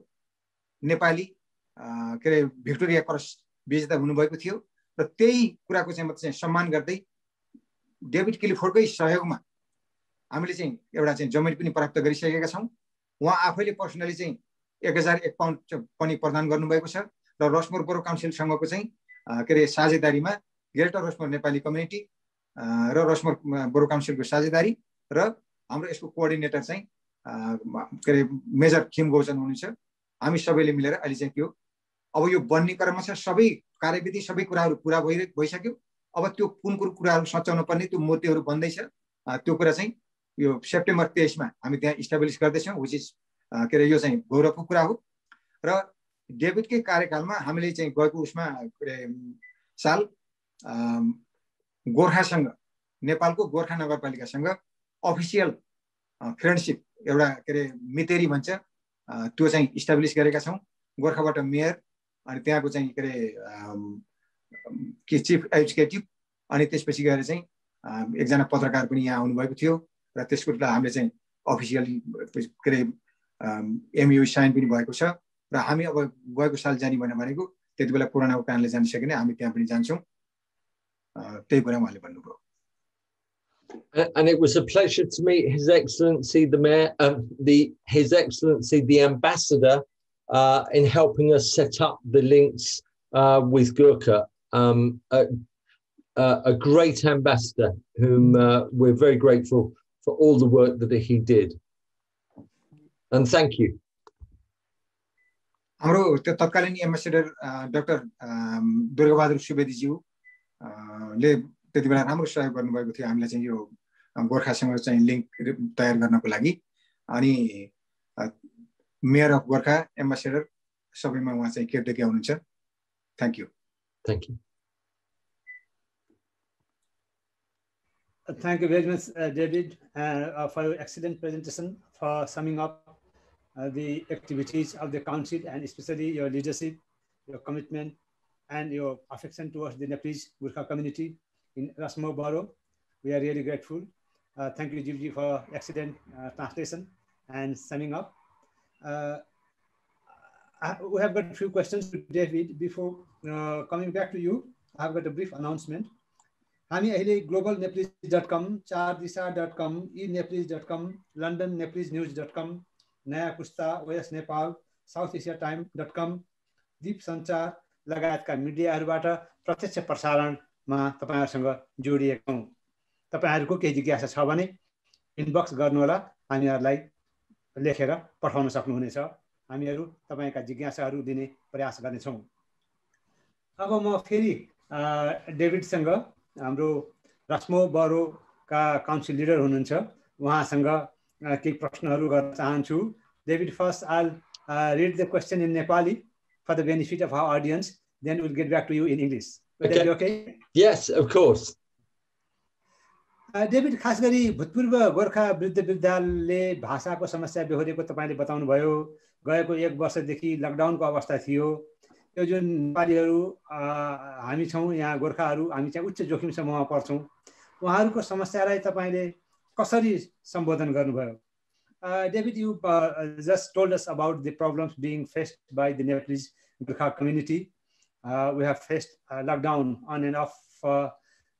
नेपाली के अरे भिक्टोरिया क्रस विजेता हुनुभएको थियो र त्यही कुराको चाहिँ सम्मान गर्दै डेभिड क्लिफोर्डकै सहयोगमा हामीले चाहिँ एउटा चाहिँ जमिन पनि प्राप्त गरिसकेका छौँ। उहाँ आफैले पर्सनली चाहिँ 1001 पाउन्ड पनि प्रदान गर्नुभएको छ र रसमर बोरो काउन्सिलसँगको चाहिँ के अरे साझेदारीमा ग्रेटर रसमर नेपाली कम्युनिटी र रसमर बोरो काउन्सिलको साझेदारी र हाम्रो यसको कोअर्डिनेटर चाहिँ के अरे मेजर खिम गौचन हुनुहुन्छ। हामी सबैले मिलेर अहिले चाहिँ त्यो अब यो बन्ने क्रममा छ, सबै कार्यविधि सबै कुराहरू पुरा भइसक्यो। अब त्यो कुन कुन कुराहरू सच्याउनु पर्ने त्यो मूर्तिहरू बन्दैछ, त्यो कुरा चाहिँ यो सेप्टेम्बर 23मा हामी त्यहाँ इस्टाब्लिस गर्दैछौँ, विच इज के अरे यो चाहिँ गौरवको कुरा हो। र डेभिडकै कार्यकालमा हामीले चाहिँ गएको उसमा साल गोर्खासँग नेपालको गोर्खा नगरपालिकासँग अफिसियल फ्रेन्डसिप एउटा के अरे मितेरी भन्छ त्यो चाहिँ इस्टाब्लिस गरेका छौँ। गोर्खाबाट मेयर अनि त्यहाँको चाहिँ के अरे के चिफ एजुकेटिभ अनि त्यसपछि गएर चाहिँ एकजना पत्रकार पनि यहाँ आउनुभएको थियो र त्यसको हामीले चाहिँ अफिसियली के अरे एमयु साइन पनि भएको छ र हामी अब गएको साल जाने भनेको त्यति बेला कोरोनाको कारणले जान सकेन, हामी त्यहाँ पनि जान्छौँ। त्यही कुरा उहाँले भन्नुभयो। And it was a pleasure to meet His Excellency the Mayor, His Excellency the Ambassador, in helping us set up the links with Gurkha. A great ambassador whom we're very grateful for all the work that he did. And thank you. हाम्रो त्यो तत्कालीन एम्बेसडर डाक्टर दुर्गाबहादुर सुवेदीज्यू ले त्यति बेला राम्रो सहयोग गर्नुभएको थियो हामीलाई चाहिँ यो गोर्खासँग चाहिँ लिङ्क तयार गर्नको लागि। अनि मेयर अफ गोर्खा एम्बेसडर सबैमा उहाँ चाहिँ कृतज्ञ हुनुहुन्छ। Thank you. Thank you. Thank you very much, David, for your excellent presentation, for summing up the activities of the council and especially your leadership, your commitment, and your affection towards the Nepalese Gurkha community in Rasmo Baro. We are really grateful. Thank you, Jivji, for excellent translation and summing up. We have got a few questions to David. Before coming back to you, I have got a brief announcement. हामी अहिले globalnepalese.com, chardisa.com, enepalese.com, londonnepalesenews.com, नयाँ पुस्ता, OS नेपाल, southasiatime.com, दीप सञ्चार लगायतका मिडियाहरूबाट प्रत्यक्ष प्रसारणमा तपाईहरुसँग जोडिएका छौं। तपाईहरुको केही जिज्ञासा छ भने इनबक्स गर्नुहोला, हामीहरुलाई लेखेर पठाउन सक्नुहुनेछ। हामीहरु तपाईका जिज्ञासाहरू दिने प्रयास गर्नेछौं। अब म फेरि डेभिडसँग हाम्रो रस्मो बरोका काउन्सिल लिडर हुनुहुन्छ, उहाँसँग केही प्रश्नहरू गर्न चाहन्छु। David, first I'll read the question in Nepali for the benefit of our audience, then we'll get back to you in English. Would that be okay? Yes, of course. David, खास गरी भूतपूर्व गोर्खा वृद्ध विद्यालयले भाषाको समस्या बेहोरेको तपाईले बताउनु भयो। गएको 1 वर्षदेखि लकडाउनको अवस्था थियो। यो जुन नेपालीहरू हामी छौं, यहाँ गोर्खाहरू हामी चाहिँ उच्च जोखिम समूहमा पर्छौं। उहाँहरूको समस्यालाई तपाईले कसरी सम्बोधन गर्नुभयो? David, you just told us about the problems being faced by the Nepalese Gurkha community. We have faced lockdown on and off for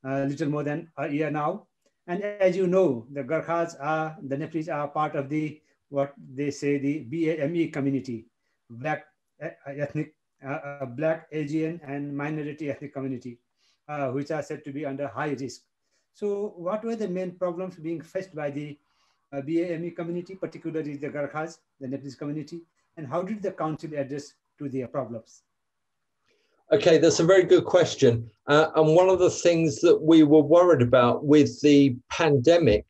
little more than a year now. And as you know, the Gorkhas are, the Nepalese are part of the, what they say, the BAME community, Black ethnic, Black, Asian, and minority ethnic community, which are said to be under high risk. So what were the main problems being faced by the BAME community, particularly the Gorkhas, the Nepalese community, and how did the council address to their problems? Okay, that's a very good question. And one of the things that we were worried about with the pandemic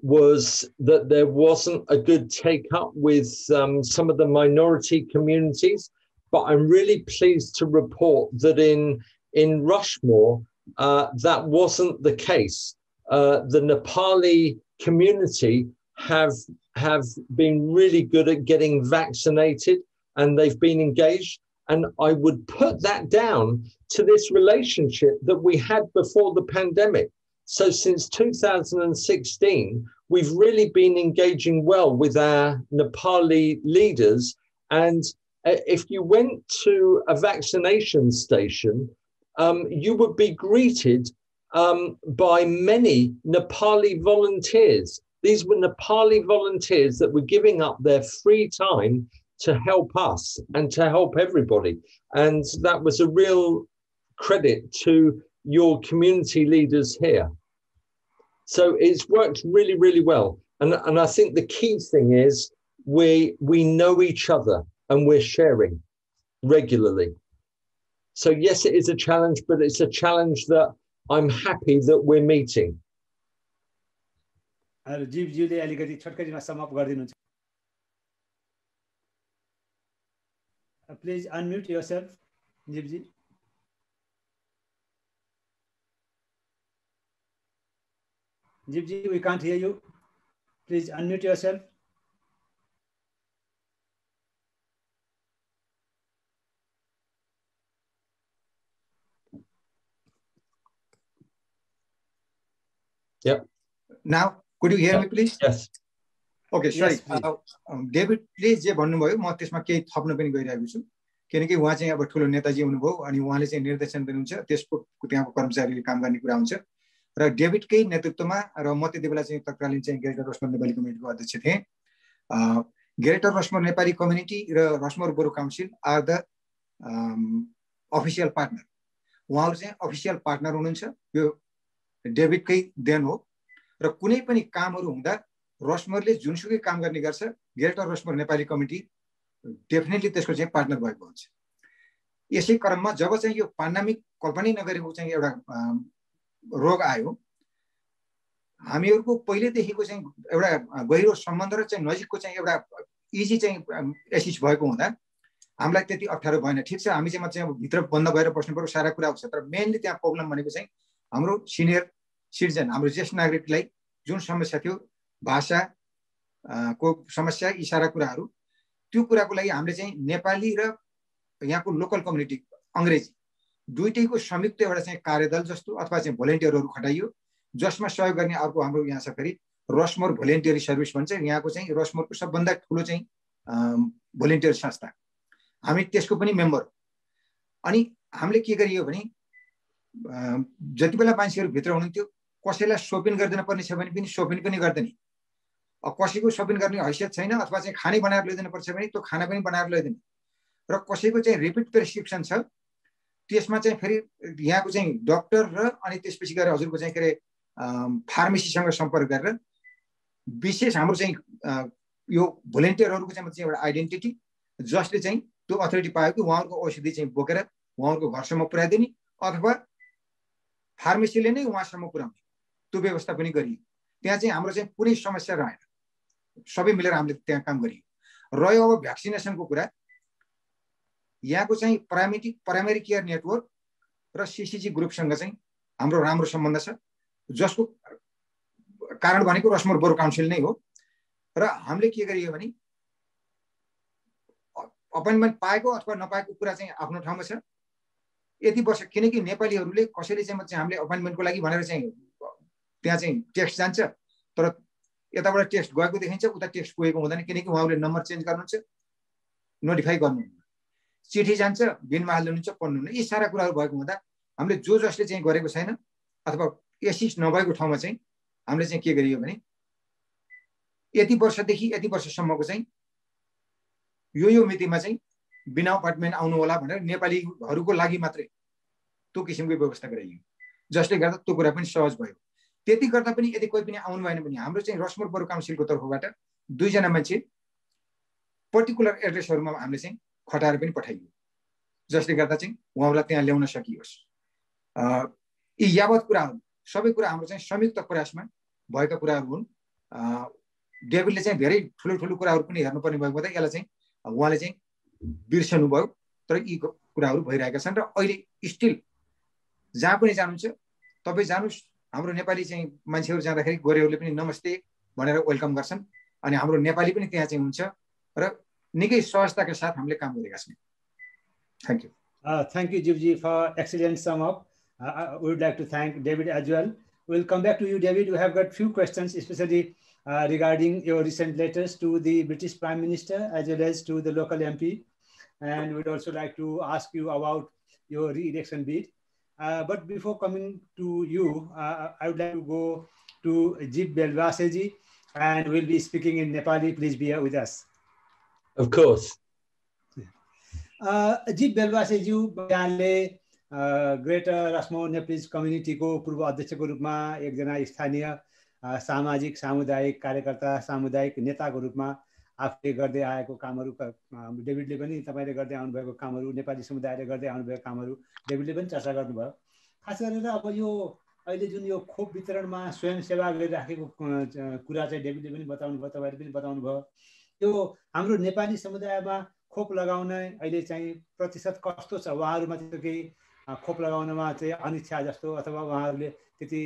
was that there wasn't a good take-up with some of the minority communities. But I'm really pleased to report that in Rushmore, that wasn't the case. The Nepali community have been really good at getting vaccinated, and they've been engaged. And I would put that down to this relationship that we had before the pandemic. So since 2016, we've really been engaging well with our Nepali leaders. And if you went to a vaccination station, you would be greeted by many Nepali volunteers. These were Nepali volunteers that were giving up their free time to help us and to help everybody. And that was a real credit to your community leaders here. So it's worked really, really well. And I think the key thing is we know each other and we're sharing regularly. So yes, it is a challenge, but it's a challenge that I'm happy that we're meeting. जीवजीले अलिकति छोटकरीमा सम अप गरिदिनुहुन्छ. Please unmute yourself, Jeevji. Jeevji, we can't hear you. Please unmute yourself. Yep. Now, could you hear me, please? Yes. Okay, sorry. David, please जे भन्नुभयो म त्यसमा केही थप्न पनि गइरहेको छु किनकि उहाँ चाहिँ अब ठुलो नेताजी हुनुभयो अनि उहाँले चाहिँ निर्देशन दिनुहुन्छ त्यसको त्यहाँको कर्मचारीले काम गर्ने कुरा हुन्छ र डेभिडकै नेतृत्वमा र म त्यतिबेला चाहिँ तत्कालीन चाहिँ ग्रेटर रसमोर नेपाली कम्युनिटीको अध्यक्ष थिएँ. ग्रेटर रसमोर नेपाली कम्युनिटी र Rushmoor borough council are the official partner. उहाँहरू चाहिँ अफिसियल पार्टनर हुनुहुन्छ. यो डेभिडकै देन हो र कुनै पनि कामहरू हुँदा रसमोरले जुनसुकै काम गर्ने गर्छ ग्रेटर रसमोर नेपाली कमिटी डेफिनेटली त्यसको चाहिँ पार्टनर भएको हुन्छ. यसै क्रममा जब चाहिँ यो पेन्डेमिक कल्पनै नगरेको चाहिँ एउटा रोग आयो हामीहरूको पहिलेदेखिको चाहिँ एउटा गहिरो सम्बन्ध र चाहिँ नजिकको चाहिँ एउटा इजी चाहिँ एसिस भएको हुँदा हामीलाई त्यति अप्ठ्यारो भएन. ठिक छ, हामी चाहिँ भित्र बन्द भएर बस्नु पर्यो, सारा कुरा हुन्छ. तर मेनली त्यहाँ प्रब्लम भनेको चाहिँ हाम्रो सिनियर सिटिजन, हाम्रो ज्येष्ठ नागरिकलाई जुन समस्या थियो, भाषा को समस्या, यी सारा कुराहरू, त्यो कुराको लागि हामीले चाहिँ नेपाली र यहाँको लोकल कम्युनिटी अङ्ग्रेजी दुईटैको संयुक्त एउटा चाहिँ कार्यदल जस्तो अथवा चाहिँ भोलिन्टियरहरू खटाइयो जसमा सहयोग गर्ने अर्को हाम्रो यहाँ छ फेरि रसमोर भोलिन्टियरी सर्भिस भन्छ. यहाँको चाहिँ रसमोरको सबभन्दा ठुलो चाहिँ भोलिन्टियर संस्था, हामी त्यसको पनि मेम्बर. अनि हामीले के गरियो भने जति बेला मान्छेहरू भित्र हुनुहुन्थ्यो कसैलाई सोपिन गरिदिन पर्ने छ भने पनि सोपिन पनि गर्दैन. कसैको सोपिन गर्ने हैसियत छैन अथवा चाहिँ खानै बनाएर ल्याइदिनु पर्छ भने त्यो खाना पनि बनाएर ल्याइदिने. र कसैको चाहिँ रिपिट प्रेस्क्रिप्सन छ त्यसमा चाहिँ फेरि यहाँको चाहिँ डाक्टर र अनि त्यसपछि गएर हजुरको चाहिँ के अरे फार्मेसीसँग सम्पर्क गरेर विशेष हाम्रो चाहिँ यो भोलिन्टियरहरूको चाहिँ एउटा आइडेन्टिटी जसले चाहिँ त्यो अथोरिटी पायो कि उहाँहरूको औषधि चाहिँ बोकेर उहाँहरूको घरसम्म पुर्याइदिने अथवा फार्मेसीले नै उहाँसम्म पुर्याउने त्यो व्यवस्था पनि गरियो. त्यहाँ चाहिँ हाम्रो चाहिँ कुनै समस्या रहेन, सबै मिलेर हामीले त्यहाँ काम गरियो. रह्यो अब भ्याक्सिनेसनको कुरा, यहाँको चाहिँ प्राइमेरी केयर नेटवर्क र सिसिजी ग्रुपसँग चाहिँ हाम्रो राम्रो सम्बन्ध छ जसको कारण भनेको रसमोर बोरो काउन्सिल नै हो. र हामीले के गरियो भने अपोइन्टमेन्ट पाएको अथवा नपाएको कुरा चाहिँ आफ्नो ठाउँमा छ. यति वर्ष किनकि नेपालीहरूले कसैले चाहिँ हामीले अपोइन्टमेन्टको लागि भनेर चाहिँ त्यहाँ चाहिँ टेक्स्ट जान्छ तर यताबाट टेक्स्ट गएको देखिन्छ उता टेक्स्ट पुगेको हुँदैन किनकि उहाँहरूले नम्बर चेन्ज गर्नुहुन्छ, नोटिफाई गर्नुहुन्न. चिठी जान्छ, बिनमा हाल्नुहुन्छ, पढ्नुहुन्न, यी सारा कुराहरू भएको हुँदा हामीले जसले चाहिँ गरेको छैन अथवा एसिस्ट नभएको ठाउँमा चाहिँ हामीले चाहिँ के गरियो भने यति वर्षदेखि यति वर्षसम्मको चाहिँ यो मितिमा चाहिँ बिना अपार्टमेन्ट आउनु होला भनेर नेपालीहरूको लागि मात्रै त्यो किसिमको व्यवस्था गराइयो, जसले गर्दा त्यो कुरा पनि सहज भयो। त्यति गर्दा पनि यदि कोही पनि आउनु भएन भने हाम्रो चाहिँ रसमोर बरु काउन्सिलको तर्फबाट 2 जना मान्छे पर्टिकुलर एड्रेसहरूमा हामीले चाहिँ खटाएर पनि पठाइयो, जसले गर्दा चाहिँ उहाँहरूलाई त्यहाँ ल्याउन सकियोस्। यी यावत कुराहरू सबै कुरा हाम्रो चाहिँ संयुक्त प्रयासमा भएका कुराहरू हुन्। डेभिडले चाहिँ धेरै ठुलो कुराहरू पनि हेर्नुपर्ने भएको हुँदा यसलाई चाहिँ उहाँले चाहिँ बिर्सनु भयो, तर यी कुराहरू भइरहेका छन् र अहिले स्टिल जहाँ पनि जानुहुन्छ तपाईँ जानुहोस्, हाम्रो नेपाली चाहिँ मान्छेहरू जाँदाखेरि गोरेहरूले पनि नमस्ते भनेर वेलकम गर्छन् अनि हाम्रो नेपाली पनि त्यहाँ चाहिँ हुन्छ र निकै सहजताका साथ हामीले काम गरेका छौँ। Thank you. Thank you, Jivji, for excellent sum up. I would like to thank David as well. We'll come back to you, David. We have got few questions, especially regarding your recent letters to the British Prime Minister as well as to the local MP. And we'd also like to ask you about your re-election bid. But before coming to you, I would like to go to Jeep Belvaseji, and we'll be speaking in Nepali. Please be here with us. Of course. जीप बेलवासेज्यू यहाँले ग्रेटर रसमोर नेप्लिज कम्युनिटीको पूर्व अध्यक्षको रूपमा एकजना स्थानीय सामाजिक सामुदायिक कार्यकर्ता सामुदायिक नेताको रूपमा आफूले गर्दै आएको कामहरू, डेभिडले पनि तपाईँले गर्दै आउनुभएको कामहरू, नेपाली समुदायले गर्दै आउनुभएको कामहरू डेभिडले पनि चर्चा गर्नुभयो। खास गरेर अब यो अहिले जुन यो खोप वितरणमा स्वयंसेवा गरिराखेको कुरा चाहिँ डेभिडले पनि बताउनु भयो, तपाईँले पनि बताउनु भयो। यो हाम्रो नेपाली समुदायमा खोप लगाउने अहिले चाहिँ प्रतिशत कस्तो छ? उहाँहरूमा चाहिँ केही खोप लगाउनमा चाहिँ अनिच्छा जस्तो अथवा उहाँहरूले त्यति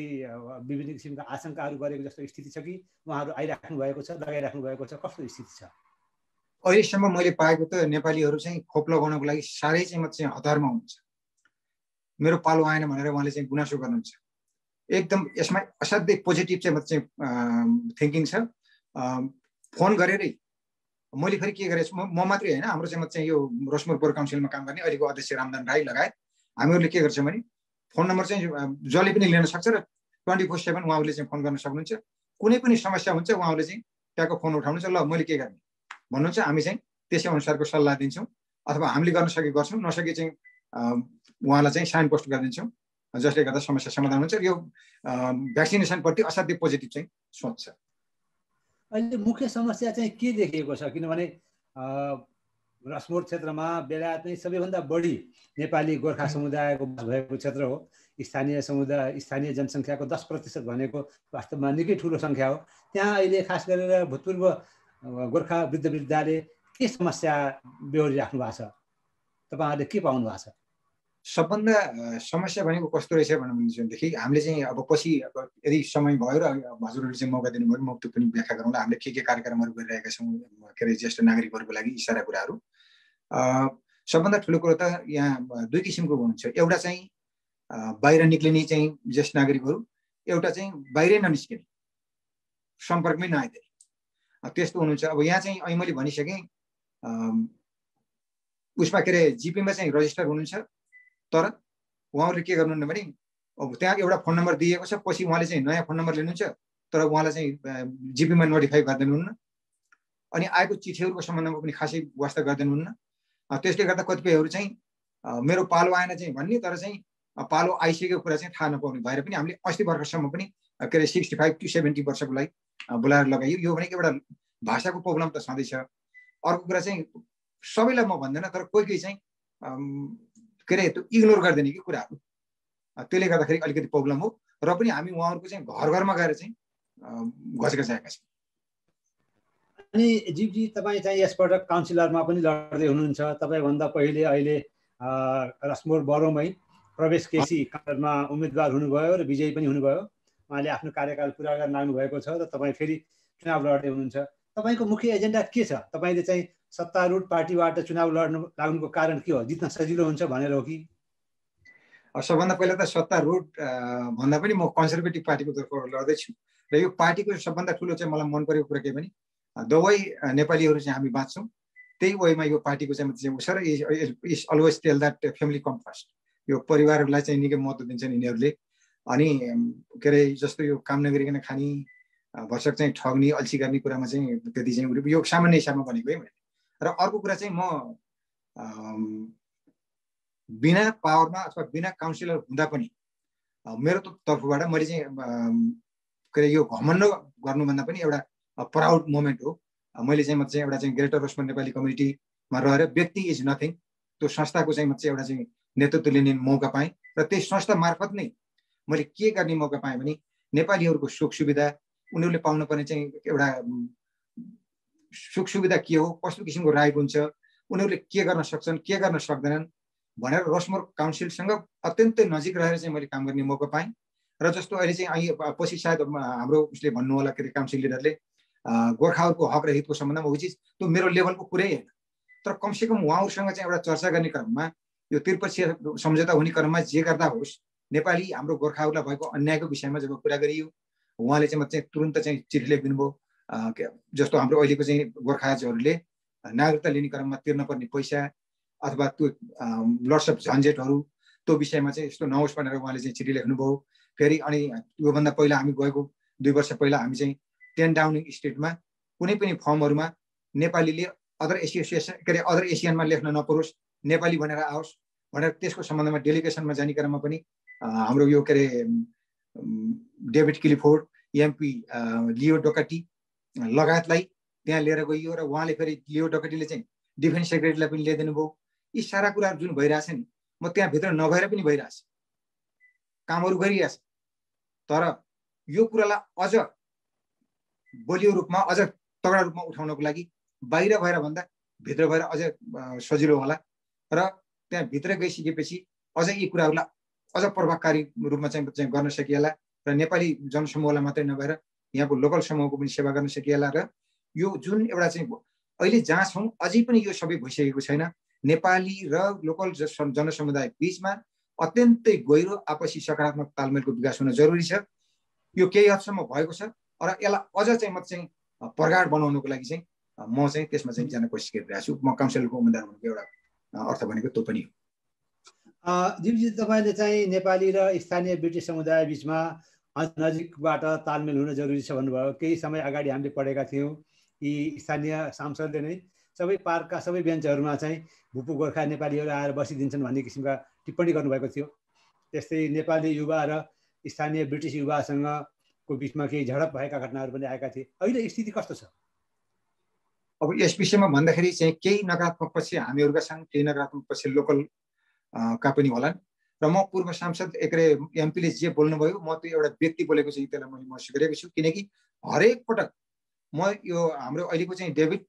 विभिन्न किसिमका आशंकाहरू गरेको जस्तो स्थिति छ कि उहाँहरू आइराख्नु भएको छ, लगाइराख्नु भएको छ, कस्तो स्थिति छ? अहिलेसम्म मैले पाएको त नेपालीहरू चाहिँ खोप लगाउनको लागि साह्रै चाहिँ म चाहिँ हतारमा हुनुहुन्छ। मेरो पालो आएन भनेर उहाँले चाहिँ गुनासो गर्नुहुन्छ। एकदम यसमा असाध्यै पोजिटिभ चाहिँ म चाहिँ थिङ्किङ छ। फोन गरेरै मैले फेरि के गरेछु, म मात्रै होइन, हाम्रो चाहिँ यो रसमोर पौर काउन्सिलमा काम गर्ने अहिलेको अध्यक्ष रामदान राई लगायत हामीहरूले के गर्छौँ भने फोन नम्बर चाहिँ जसले पनि लिन सक्छ र 24/7 उहाँहरूले चाहिँ फोन गर्न सक्नुहुन्छ। कुनै पनि समस्या हुन्छ उहाँहरूले चाहिँ त्यहाँको फोन उठाउनुहुन्छ, ल मैले के गर्ने भन्नुहुन्छ, हामी चाहिँ त्यसै अनुसारको सल्लाह दिन्छौँ अथवा हामीले गर्न सके गर्छौँ, नसके चाहिँ उहाँलाई चाहिँ साइन पोस्ट गरिदिन्छौँ, जसले गर्दा समस्या समाधान हुन्छ। यो भ्याक्सिनेसनप्रति असाध्यै पोजिटिभ चाहिँ सोच छ। अहिले मुख्य समस्या चाहिँ के देखिएको छ? किनभने रसमोर क्षेत्रमा बेलायतमै सबैभन्दा बढी नेपाली गोर्खा समुदायको भएको क्षेत्र हो। स्थानीय जनसङ्ख्याको 10% भनेको वास्तवमा निकै ठुलो सङ्ख्या हो। त्यहाँ अहिले खास गरेर भूतपूर्व गोर्खा वृद्ध वृद्धाले के समस्या बेहोरिराख्नु भएको छ? तपाईँहरूले के पाउनु भएको छ? सबभन्दा समस्या भनेको कस्तो रहेछ भनेदेखि हामीले चाहिँ अब पछि यदि समय भयो र हजुरहरूले चाहिँ मौका दिनुभयो म त्यो पनि व्याख्या गरौँला। हामीले के कार्यक्रमहरू गरिरहेका छौँ, के अरे ज्येष्ठ नागरिकहरूको लागि यी सारा कुराहरू। सबभन्दा ठुलो कुरो त यहाँ दुई किसिमको हुनुहुन्छ। एउटा चाहिँ बाहिर निक्लिने चाहिँ ज्येष्ठ नागरिकहरू, एउटा चाहिँ बाहिरै ननिस्किने, सम्पर्कमै नआइदिने, त्यस्तो हुनुहुन्छ। अब यहाँ चाहिँ अहिले मैले भनिसकेँ उसमा के अरे जिपीमा चाहिँ रजिस्टर हुनुहुन्छ, तर उहाँहरूले के गर्नुहुन्न भने अब त्यहाँ एउटा फोन नम्बर दिएको छ, पछि उहाँले चाहिँ नयाँ फोन नम्बर लिनुहुन्छ, तर उहाँलाई चाहिँ जिपीमा नोटिफाई गरिदिनुहुन्न अनि आएको चिठीहरूको सम्बन्धमा पनि खासै वास्ता गरिदिनुहुन्न। त्यसले गर्दा कतिपयहरू चाहिँ मेरो पालो आएन चाहिँ भन्ने, तर चाहिँ पालो आइसकेको कुरा चाहिँ थाहा नपाउने भएर पनि हामीले 80 वर्षसम्म पनि के अरे 65 to 70 वर्षको लागि बोलाएर लगाइयो। यो भनेको एउटा भाषाको प्रब्लम त छँदैछ। अर्को कुरा चाहिँ सबैलाई म भन्दैन, तर कोही चाहिँ के अरे त्यो इग्नोर गरिदिने कि कुराहरू, त्यसले गर्दाखेरि अलिकति प्रब्लम हो। र पनि हामी उहाँहरूको चाहिँ घर घरमा गएर चाहिँ घचघचाएका छौँ। अनि जीवजी तपाईँ चाहिँ यसपटक काउन्सिलरमा पनि लड्दै हुनुहुन्छ। तपाईँभन्दा पहिले अहिले रसमोर बरोमै प्रवेश केसी काउन्सिलरमा उम्मेदवार हुनुभयो र विजयी पनि हुनुभयो। उहाँले आफ्नो कार्यकाल पुरा गर्न लाग्नु भएको छ र तपाईँ फेरि चुनाव लड्दै हुनुहुन्छ। तपाईँको मुख्य एजेन्डा के छ? तपाईँले चाहिँ सत्तारूढ पार्टीबाट चुनाव लाग्नुको कारण के हो? जित्न सजिलो हुन्छ भनेर हो कि? सबभन्दा पहिला त सत्तारूढ भन्दा पनि म कन्जर्भेटिभ पार्टीको तर्फबाट लड्दैछु र यो पार्टीको सबभन्दा ठुलो चाहिँ मलाई मन परेको कुरा के भने दबै नेपालीहरू चाहिँ हामी बाँच्छौँ, त्यही वेमा यो पार्टीको चाहिँ sir is always tell that family come first, यो परिवारलाई चाहिँ निकै महत्त्व दिन्छन् यिनीहरूले। अनि के अरे जस्तो यो काम नगरिकन खाने, भर्सक चाहिँ ठग्ने, अल्छी गर्ने कुरामा चाहिँ त्यति चाहिँ यो सामान्य हिसाबमा भनेको है मैले। र अर्को कुरा चाहिँ म बिना पावरमा अथवा बिना काउन्सिलर हुँदा पनि मेरो तर्फबाट मैले चाहिँ के अरे यो घमण्ड गर्नुभन्दा पनि एउटा प्राउड मोमेन्ट हो। मैले चाहिँ म चाहिँ एउटा चाहिँ ग्रेटर रोस्मन नेपाली कम्युनिटीमा रहेर व्यक्ति इज नथिङ, त्यो संस्थाको चाहिँ म चाहिँ एउटा चाहिँ नेतृत्व लिने मौका पाएँ। र त्यही संस्था मार्फत नै मैले के गर्ने मौका पाएँ भने नेपालीहरूको सुख सुविधा, उनीहरूले पाउनुपर्ने चाहिँ एउटा सुख सुविधा के हो, कस्तो किसिमको राइट हुन्छ, उनीहरूले के गर्न सक्छन्, के गर्न सक्दैनन् भनेर रसमोर काउन्सिलसँग अत्यन्तै नजिक रहेर चाहिँ मैले काम गर्ने मौका पाएँ। र जस्तो अहिले चाहिँ पछि सायद हाम्रो उसले भन्नु होला के अरे काउन्सिल लिडरले गोर्खाहरूको हक र हितको सम्बन्धमा हो, चिज त्यो मेरो लेभलको कुरै होइन। तर कमसेकम उहाँहरूसँग चाहिँ एउटा चर्चा गर्ने क्रममा, यो त्रिपक्षीय सम्झौता हुने क्रममा जे गर्दा होस् नेपाली हाम्रो गोर्खाहरूलाई भएको अन्यायको विषयमा जब कुरा गरियो, उहाँले चाहिँ तुरन्त चाहिँ चिठी लेखिदिनु भयो। जस्तो हाम्रो अहिलेको चाहिँ गोर्खाजहरूले नागरिकता लिने क्रममा तिर्नुपर्ने पैसा अथवा त्यो लट्स अफ झन्झटहरू, त्यो विषयमा चाहिँ यस्तो नहोस् भनेर उहाँले चाहिँ चिठी लेख्नुभयो। फेरि अनि योभन्दा पहिला हामी गएको 2 वर्ष पहिला हामी चाहिँ 10 डाउनिङ स्ट्रिटमा कुनै पनि फर्महरूमा नेपालीले अदर एसोसिएसन के अरे अदर एसियनमा लेख्न नपरोस्, नेपाली भनेर आओस् भनेर त्यसको सम्बन्धमा डेलिगेसनमा जाने क्रममा पनि हाम्रो यो के अरे डेभिड क्लिफोर्ड, एमपी लियो डोकाटी लगायतलाई त्यहाँ लिएर गइयो। र उहाँले फेरि लियो डोकाटीले चाहिँ डिफेन्स सेक्रेटरीलाई पनि ल्याइदिनु भयो। यी सारा कुराहरू जुन भइरहेछ नि, म त्यहाँभित्र नभएर पनि भइरहेछ, कामहरू गरिरहेछ। तर यो कुरालाई अझ बलियो रूपमा, अझ तगडा रूपमा उठाउनको लागि बाहिर भएर भन्दा भित्र भएर अझ सजिलो होला। र त्यहाँ भित्र गइसकेपछि अझ यी कुराहरूलाई अझ प्रभावकारी रूपमा चाहिँ गर्न सकिएला। र नेपाली जनसमूहलाई मात्रै नभएर यहाँको लोकल समूहको पनि सेवा गर्न सकिएला। र यो जुन एउटा चाहिँ अहिले जहाँ छौँ अझै पनि यो सबै भइसकेको छैन। नेपाली र लोकल जनसमुदाय बिचमा अत्यन्तै गहिरो आपसी सकारात्मक तालमेलको विकास हुन जरुरी छ। यो केही हदसम्म भएको छ र यसलाई अझ चाहिँ म चाहिँ प्रगाढ बनाउनको लागि चाहिँ म चाहिँ त्यसमा चाहिँ जान कोसिस गरिरहेको छु। म काउन्सिलरको उम्मेदवार हुनुको एउटा अर्थ भनेको त्यो पनि हो। दिपजी, तपाईँले चाहिँ नेपाली र स्थानीय ब्रिटिस समुदाय बिचमा नजिकबाट तालमेल हुन जरुरी छ भन्नुभयो। केही समय अगाडि हामीले पढेका थियौँ यी स्थानीय सांसदले नै सबै पार्कका सबै बेन्चहरूमा चाहिँ भुपु गोर्खा नेपालीहरू आएर बसिदिन्छन् भन्ने किसिमका टिप्पणी गर्नुभएको थियो। त्यस्तै नेपाली युवा र स्थानीय ब्रिटिस युवासँगको बिचमा केही झडप भएका घटनाहरू पनि आएका थिए। अहिले स्थिति कस्तो छ? अब यस विषयमा भन्दाखेरि चाहिँ केही नकारात्मक पक्ष हामीहरूका छन्, केही नकारात्मक पक्ष लोकल का पनि होलान्। र म पूर्व सांसद एकरे एमपीले जे बोल्नुभयो, म त्यो एउटा व्यक्ति बोलेको चाहिँ त्यसलाई मैले महसुस गरेको छु। किनकि हरेक पटक म यो हाम्रो अहिलेको चाहिँ डेभिड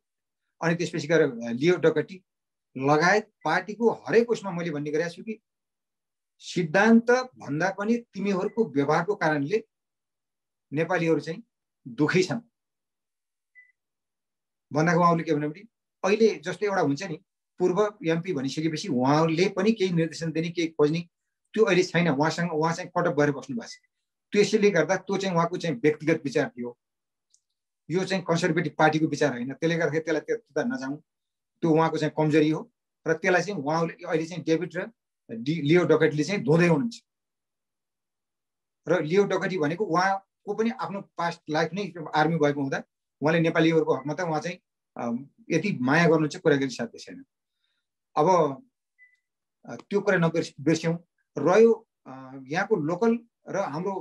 अनि त्यसपछि गएर लियो डकटी लगायत पार्टीको हरेक उसमा मैले भन्ने गरेको छु कि सिद्धान्त भन्दा पनि तिमीहरूको व्यवहारको कारणले नेपालीहरू चाहिँ दुखी छन् भन्दाको उहाँले के भन्नु भने अहिले जस्तो एउटा हुन्छ नि पूर्व एमपी भनिसकेपछि उहाँले पनि केही निर्देशन दिने, केही खोज्ने, त्यो अहिले छैन। उहाँ चाहिँ कटअप गरेर बस्नु भएको छ। त्यसैले गर्दा त्यो चाहिँ उहाँको चाहिँ व्यक्तिगत विचार थियो, यो चाहिँ कन्जर्भेटिभ पार्टीको विचार होइन। त्यसले गर्दाखेरि त्यसलाई त्यता नजाउँ, त्यो उहाँको चाहिँ कमजोरी हो। र त्यसलाई चाहिँ उहाँले अहिले चाहिँ डेभिड र लियो डकटीले चाहिँ धोँदै हुनुहुन्छ। र लियो डकटी भनेको उहाँको पनि आफ्नो पास्ट लाइफ नै आर्मी भएको हुँदा उहाँले नेपालीहरूको हकमा त उहाँ चाहिँ यति माया गर्नुहुन्छ, कुरा गरी साध्य छैन। अब त्यो कुरा नबिर्स्यौँ। रह्यो यहाँको लोकल र हाम्रो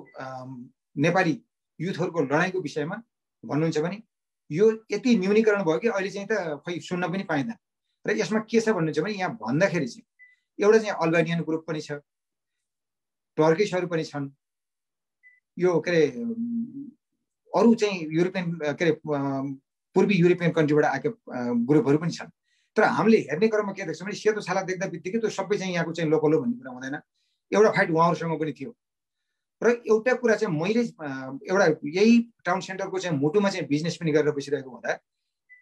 नेपाली युथहरूको लडाइँको विषयमा भन्नुहुन्छ भने यो यति न्यूनीकरण भयो कि अहिले चाहिँ त खै सुन्न पनि पाइँदैन। र यसमा के छ भन्नुहुन्छ भने यहाँ भन्दाखेरि चाहिँ एउटा चाहिँ अल्बानियन ग्रुप पनि छ, टर्किसहरू पनि छन्, यो के अरे अरू चाहिँ युरोपियन के अरे पूर्वी युरोपियन कन्ट्रीबाट आएका ग्रुपहरू पनि छन्। तर हामीले हेर्ने क्रममा के देख्छौँ भने सेतो छाला देख्दा बित्तिकै त्यो सबै चाहिँ यहाँको चाहिँ लोकल हो भन्ने कुरा हुँदैन। एउटा फाइट उहाँहरूसँग पनि थियो। र एउटा कुरा चाहिँ मैले एउटा यही टाउन सेन्टरको चाहिँ मुटुमा चाहिँ बिजनेस पनि गरेर बसिरहेको हुँदा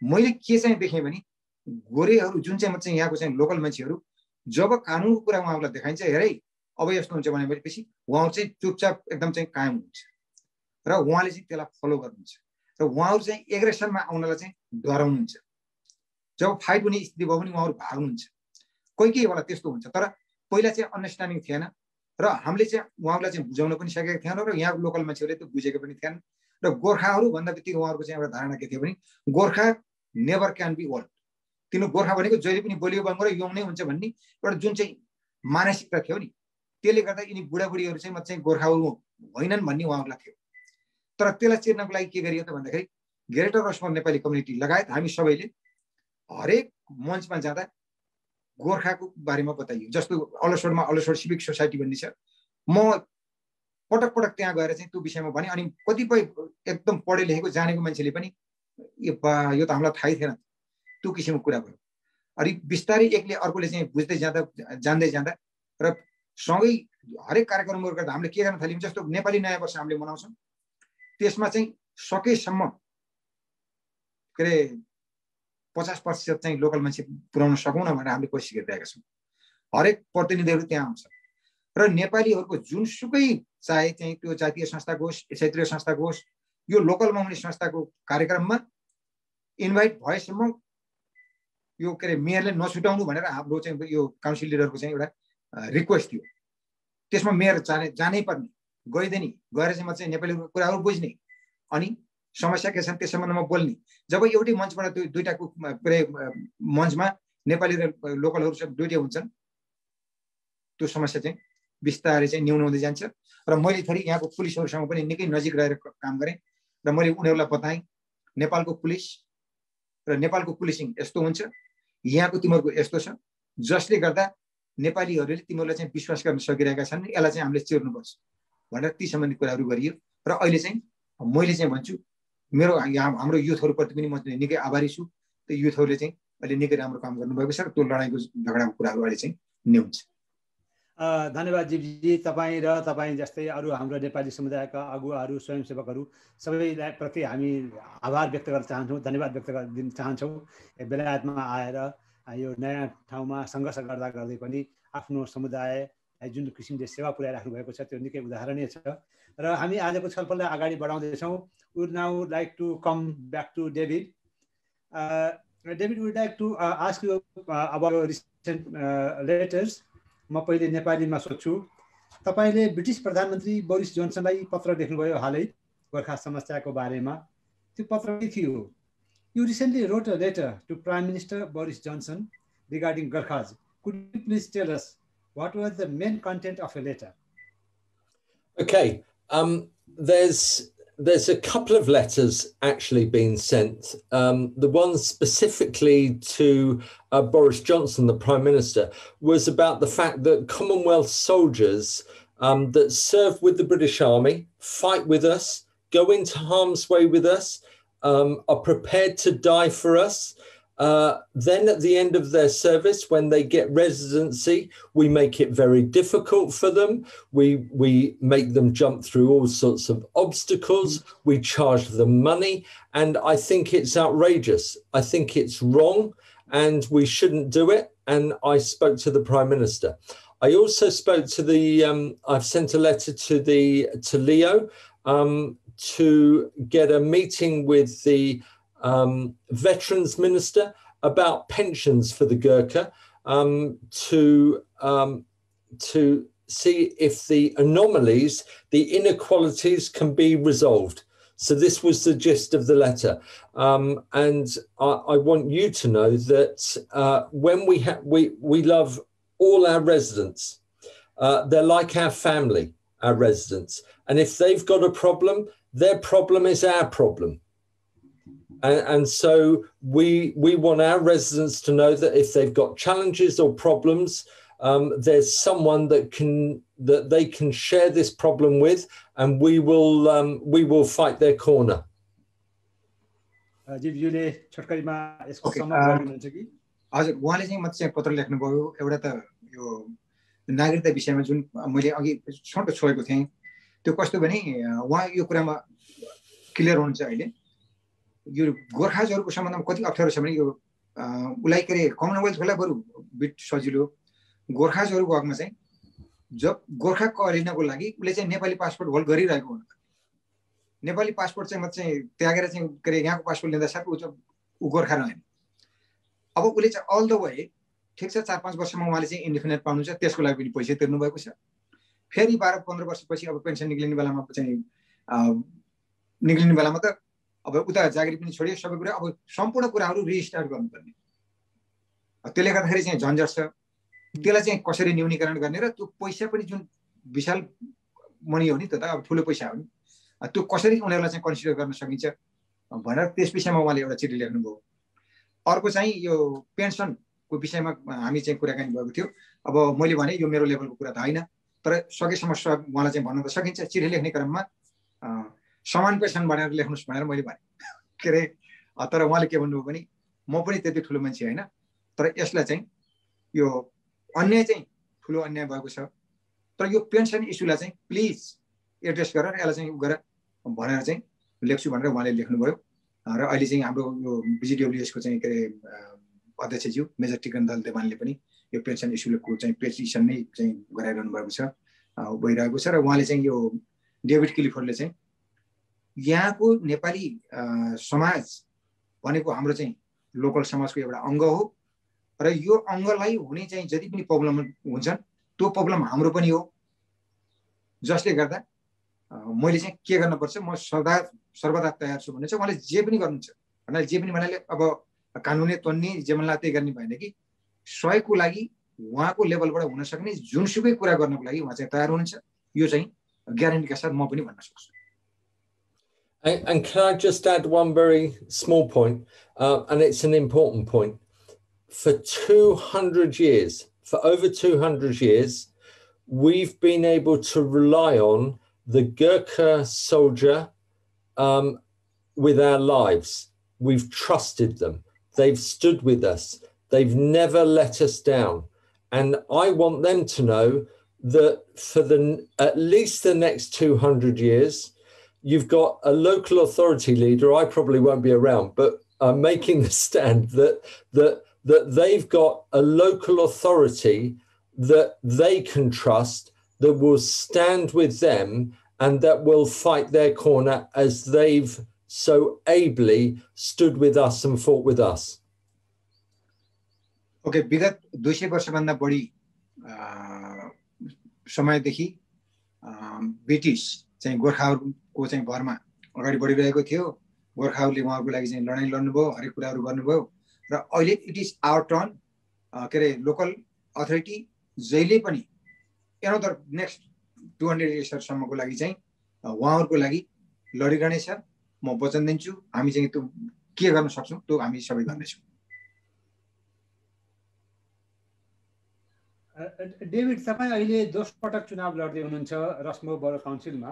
मैले के चाहिँ देखेँ भने गोरेहरू जुन चाहिँ यहाँको चाहिँ लोकल मान्छेहरू जब कानुनको कुरा उहाँहरूलाई देखाइन्छ, हेरै अब यस्तो हुन्छ भनेपछि उहाँहरू चाहिँ चुपचाप एकदम चाहिँ कायम हुन्छ र उहाँले चाहिँ त्यसलाई फलो गर्नुहुन्छ। र उहाँहरू चाहिँ एग्रेसनमा आउनलाई चाहिँ डराउनुहुन्छ। जब फाइट हुने स्थिति भयो भने उहाँहरू भाग्नुहुन्छ कोही बेला त्यस्तो हुन्छ तर पहिला चाहिँ अन्डरस्ट्यान्डिङ थिएन र हामीले चाहिँ उहाँहरूलाई चाहिँ बुझाउन पनि सकेका थिएनौँ र यहाँको लोकल मान्छेहरूले त्यो बुझेको पनि थिएन र गोर्खाहरू भन्दा बित्तिकै उहाँहरूको चाहिँ एउटा धारणा के थियो भने Gorkha never can be old तिनीहरू गोर्खा भनेको जहिले पनि बलियो बङ्गो र यङ नै हुन्छ भन्ने एउटा जुन चाहिँ मानसिकता थियो नि त्यसले गर्दा यिनी बुढाबुढीहरू चाहिँ म चाहिँ गोर्खाहरू होइनन् भन्ने उहाँहरूलाई थियो तर त्यसलाई चिर्नको लागि के गरियो त भन्दाखेरि ग्रेटर रसमल नेपाली कम्युनिटी लगायत हामी सबैले हरेक मञ्चमा जाँदा गोर्खाको बारेमा बताइयो जस्तो अलसोडमा अलसोड सिभिक सोसाइटी भन्ने छ म पटक पटक त्यहाँ गएर चाहिँ त्यो विषयमा भने अनि कतिपय एकदम पढे लेखेको जानेको मान्छेले पनि यो त हामीलाई थाहै थिएन त्यो किसिमको कुरा भयो अनि बिस्तारै एकले अर्कोले चाहिँ बुझ्दै जाँदा जान्दै जाँदा र सँगै हरेक कार्यक्रमहरू गर्दा हामीले के गर्न थाल्यौँ जस्तो नेपाली नयाँ वर्ष हामीले मनाउँछौँ त्यसमा चाहिँ सकेसम्म के अरे 50% चाहिँ लोकल मान्छे पुर्याउन सकौँ न भनेर हामीले कोसिस गरिरहेका छौँ हरेक प्रतिनिधिहरू त्यहाँ आउँछ र नेपालीहरूको जुनसुकै चाहे चाहिँ त्यो जातीय संस्थाको होस् क्षेत्रीय संस्थाको होस् यो लोकलमा हुने संस्थाको कार्यक्रममा इन्भाइट भएसम्म यो के अरे मेयरले नछुटाउनु भनेर हाम्रो चाहिँ यो काउन्सिल लिडरको चाहिँ एउटा रिक्वेस्ट थियो त्यसमा मेयर जानै पर्ने गइदिने गएर चाहिँ म चाहिँ नेपालीको कुराहरू बुझ्ने अनि समस्या के छन् त्यस सम्बन्धमा बोल्ने जब एउटै मञ्चबाट दुईटाको मञ्चमा नेपाली र लोकलहरू सब दुईटै हुन्छन् त्यो समस्या चाहिँ बिस्तारै चाहिँ न्यून हुँदै जान्छ र मैले थोरै यहाँको पुलिसहरूसँग पनि निकै नजिक रहेर काम गरेँ र मैले उनीहरूलाई बताएँ नेपालको पुलिस र नेपालको पुलिसिङ यस्तो हुन्छ यहाँको तिमीहरूको यस्तो छ जसले गर्दा नेपालीहरूले तिमीहरूलाई चाहिँ विश्वास गर्न सकिरहेका छन् यसलाई चाहिँ हामीले चिर्नुपर्छ भनेर ती सम्बन्धी कुराहरू गरियो र अहिले चाहिँ मैले चाहिँ भन्छु मेरो हाम्रो युथहरूप्रति पनि म निकै आभारी छु त्यो युथहरूले चाहिँ अहिले निकै राम्रो काम गर्नुभएको छ र त्यो लडाइँको झगडाको कुराहरू अहिले चाहिँ न्यून छ धन्यवाद जीवजी तपाईँ र तपाईँ जस्तै अरू हाम्रो नेपाली समुदायका अगुवाहरू स्वयंसेवकहरू सबैलाई प्रति हामी आभार व्यक्त गर्न चाहन्छौँ धन्यवाद व्यक्त दिन चाहन्छौँ बेलायतमा आएर यो नयाँ ठाउँमा सङ्घर्ष गर्दा गर्दै पनि आफ्नो समुदायलाई जुन किसिमले सेवा पुर्याइराख्नु भएको छ त्यो निकै उदाहरणीय छ र हामी आजको छलफललाई अगाडि बढाउँदैछौँ would now like to come back to David David would like to ask you about recent letters म पहिले नेपालीमा सोध्छु तपाईले ब्रिटिस प्रधानमन्त्री बोरिस जोन्सनलाई पत्र लेख्नुभयो हालै गोर्खा समस्याको बारेमा त्यो पत्र के थियो You recently wrote a letter to Prime Minister Boris Johnson regarding Gorkhas. Could you please tell us what was the main content of your letter? Okay, there's a couple of letters actually being sent. The one specifically to Boris Johnson, the Prime Minister, was about the fact that Commonwealth soldiers that serve with the British Army, fight with us, go into harm's way with us, are prepared to die for us. Then at the end of their service, when they get residency, we make it very difficult for them. We make them jump through all sorts of obstacles. We charge them money. And I think it's outrageous. I think it's wrong and we shouldn't do it. And I spoke to the Prime Minister. I also spoke to the, I've sent a letter to Leo to get a meeting with the Veterans Minister about pensions for the Gurkha to see if the anomalies, the inequalities can be resolved. So this was the gist of the letter. And I want you to know that when we love all our residents, they're like our family, our residents. And if they've got a problem, their problem is our problem. And so we want our residents to know that if they've got challenges or problems, there's someone that they can share this problem with, and we will fight their corner. हजुर उहाँले चाहिँ म चाहिँ पत्र लेख्नुभयो एउटा त यो नागरिकता विषयमा जुन मैले अघि छोटो छोएको थिएँ त्यो कस्तो भने उहाँ यो कुरामा क्लियर हुनुहुन्छ अहिले यो गोर्खाजहरूको सम्बन्धमा कति अप्ठ्यारो छ भने यो उलाई के रे कमनवेल्थलाई बरु बिट सजिलो गोर्खाजहरूको हकमा चाहिँ जब गोर्खा कलिनको लागि उले चाहिँ नेपाली पासपोर्ट होल्ड गरिरहेको हुन्छ नेपाली पासपोर्ट चाहिँ म चाहिँ त्यागेर चाहिँ के रे यहाँको पासपोर्ट लिँदा साथ उ गोर्खा रहेन अब उसले चाहिँ अल द वे ठिक छ 4-5 वर्षमा उहाँले चाहिँ इन्डिपेन्डेन्ट पाउनुहुन्छ, त्यसको लागि पनि पैसा तिर्नु भएको छ। फेरि 12-15 वर्षपछि अब पेन्सन निक्लिने बेलामा चाहिँ निक्लिने बेलामा त अब उता जागिरी पनि छोडियो, सबै कुरा अब सम्पूर्ण कुराहरू रिस्टार्ट गर्नुपर्ने। त्यसले गर्दाखेरि चाहिँ झन्झट छ। त्यसलाई चाहिँ कसरी न्यूनीकरण गर्ने र त्यो पैसा पनि जुन विशाल मनी हो नि, त अब ठुलो पैसा हो नि, त्यो कसरी उनीहरूलाई चाहिँ कन्सिडर गर्न सकिन्छ भनेर त्यस विषयमा उहाँले एउटा चिठी लेख्नुभयो। अर्को चाहिँ यो पेन्सनको विषयमा हामी चाहिँ कुराकानी भएको थियो। अब मैले भने यो मेरो लेभलको कुरा त होइन, तर सकेसम्म उहाँलाई चाहिँ भन्न त सकिन्छ। चिठी लेख्ने क्रममा समान पेन्सन भनेर लेख्नुहोस् भनेर मैले भने के अरे, तर उहाँले के भन्नुभयो भने म पनि त्यति ठुलो मान्छे होइन, तर यसलाई चाहिँ यो अन्याय चाहिँ ठुलो अन्याय भएको छ, तर यो पेन्सन इस्युलाई चाहिँ प्लिज एड्रेस गरेर यसलाई चाहिँ गरेर भनेर चाहिँ लेख्छु भनेर उहाँले लेख्नुभयो। र अहिले चाहिँ हाम्रो यो बिजिडब्ल्युएसको चाहिँ के अरे अध्यक्षज्यू मेजर टिकन दल देवानले पनि यो पेन्सन इस्युको चाहिँ पेटिसन नै चाहिँ गराइरहनु भएको छ, भइरहेको छ। र उहाँले चाहिँ यो डेभिड क्लिफोर्डले चाहिँ यहाँको नेपाली समाज भनेको हाम्रो चाहिँ लोकल समाजको एउटा अङ्ग हो, र यो अङ्गलाई हुने चाहिँ जति पनि प्रब्लम हुन्छन् त्यो प्रब्लम हाम्रो पनि हो, जसले गर्दा मैले चाहिँ के गर्नुपर्छ, म सर्वदा तयार छु भन्ने चाहिँ उहाँले जे पनि गर्नुहुन्छ। भन्नाले जे पनि भन्नाले अब कानुनले तन्ने जे मनलाई त्यही गर्ने भएन कि सहयोगको लागि उहाँको लेभलबाट हुन सक्ने जुनसुकै कुरा गर्नको लागि उहाँ चाहिँ तयार हुनुहुन्छ। यो चाहिँ ग्यारेन्टीका साथ म पनि भन्न सक्छु। And can I just add one very small point, and it's an important point. For 200 years, for over 200 years, we've been able to rely on the Gurkha soldier with our lives. We've trusted them. They've stood with us. They've never let us down. And I want them to know that for at least the next 200 years, you've got a local authority leader, I probably won't be around, but making the stand that they've got a local authority that they can trust, that will stand with them and that will fight their corner as they've so ably stood with us and fought with us. Okay, विगत 200 वर्षभन्दा बढी समयदेखि ब्रिटिस चाहिँ गोर्खाहरूको चाहिँ भरमा अगाडि बढिरहेको थियो। गोर्खाहरूले उहाँहरूको लागि चाहिँ लडाइँ लड्नुभयो, हरेक कुराहरू गर्नुभयो, र अहिले इट इज आवर टर्न। के अरे लोकल अथोरिटी जहिले पनि एनदर नेक्स्ट 200 इयर्ससम्मको लागि चाहिँ उहाँहरूको लागि लडिरहनेछ। म वचन दिन्छु, हामी चाहिँ त्यो के गर्न सक्छौँ त्यो हामी सबै गर्नेछौँ। डेभिड, तपाईँ अहिले दोस्रो पटक चुनाव लड्दै हुनुहुन्छ रस्मो बरो काउन्सिलमा।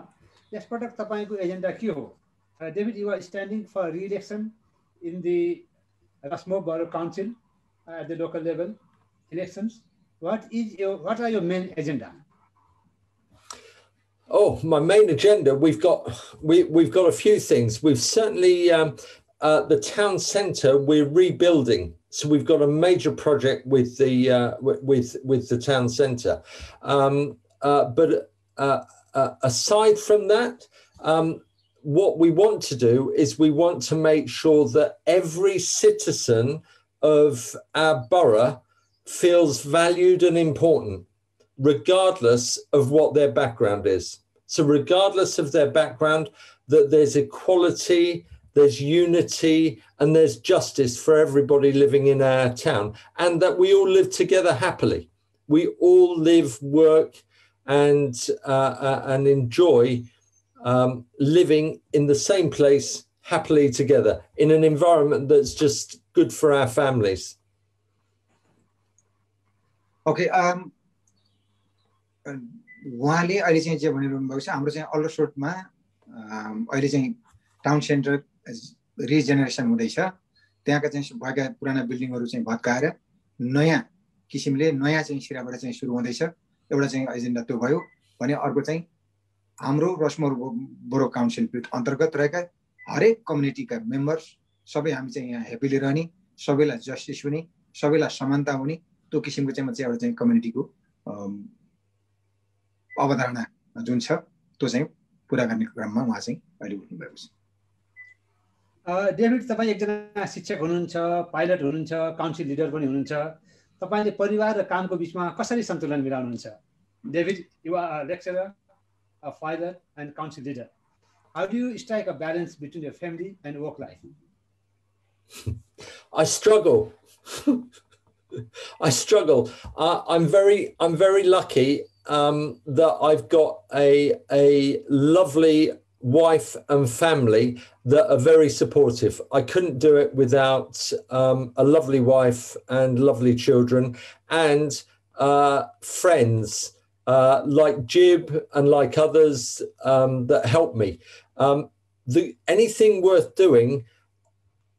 यसपटक तपाईँको एजेन्डा के हो? David, you are standing for reelection in the Rushmoor borough council at the local level elections. What are your main agenda? Oh, my main agenda, we've got a few things. We've certainly the town centre we're rebuilding, so we've got a major project with the town centre. But aside from that, what we want to do is we want to make sure that every citizen of our borough feels valued and important, regardless of what their background is. So regardless of their background, that there's equality, there's unity, and there's justice for everybody living in our town, and that we all live together happily. We all live, work, and enjoy living in the same place happily together in an environment that's just good for our families. Okay, उहाँले अहिले चाहिँ जे भनिरहनु भएको छ, हाम्रो चाहिँ अल्डरसोटमा अहिले चाहिँ टाउन सेन्टर रिजेनेरेसन हुँदैछ। त्यहाँका चाहिँ भएका पुराना बिल्डिङहरू चाहिँ भत्काएर नयाँ किसिमले नयाँ चाहिँ सिराबाट चाहिँ सुरु हुँदैछ। एउटा चाहिँ एजेन्डा त्यो भयो भने अर्को चाहिँ हाम्रो रस्मो बरो काउन्सिल अन्तर्गत रहेका हरेक कम्युनिटीका मेम्बर्स सबै हामी चाहिँ यहाँ ह्याप्पीली रहने, सबैलाई जस्टिस हुने, सबैलाई समानता हुने, त्यो किसिमको चाहिँ एउटा चाहिँ कम्युनिटीको अवधारणा जुन छ त्यो चाहिँ पुरा गर्ने क्रममा उहाँ चाहिँ अहिले उठ्नु भएको छ। डेभिड तपाईँ एकजना शिक्षक हुनुहुन्छ, पाइलट हुनुहुन्छ, काउन्सिल लिडर पनि हुनुहुन्छ। तपाईले परिवार र कामको बीचमा कसरी सन्तुलन मिलाउनुहुन्छ? David, you are a lecturer, a pilot and council leader. How do you strike a balance between your family and work life? I struggle. I struggle. I'm very lucky that I've got a lovely wife and family that are very supportive. I couldn't do it without a lovely wife and lovely children and friends like Jib and like others that help me. Anything worth doing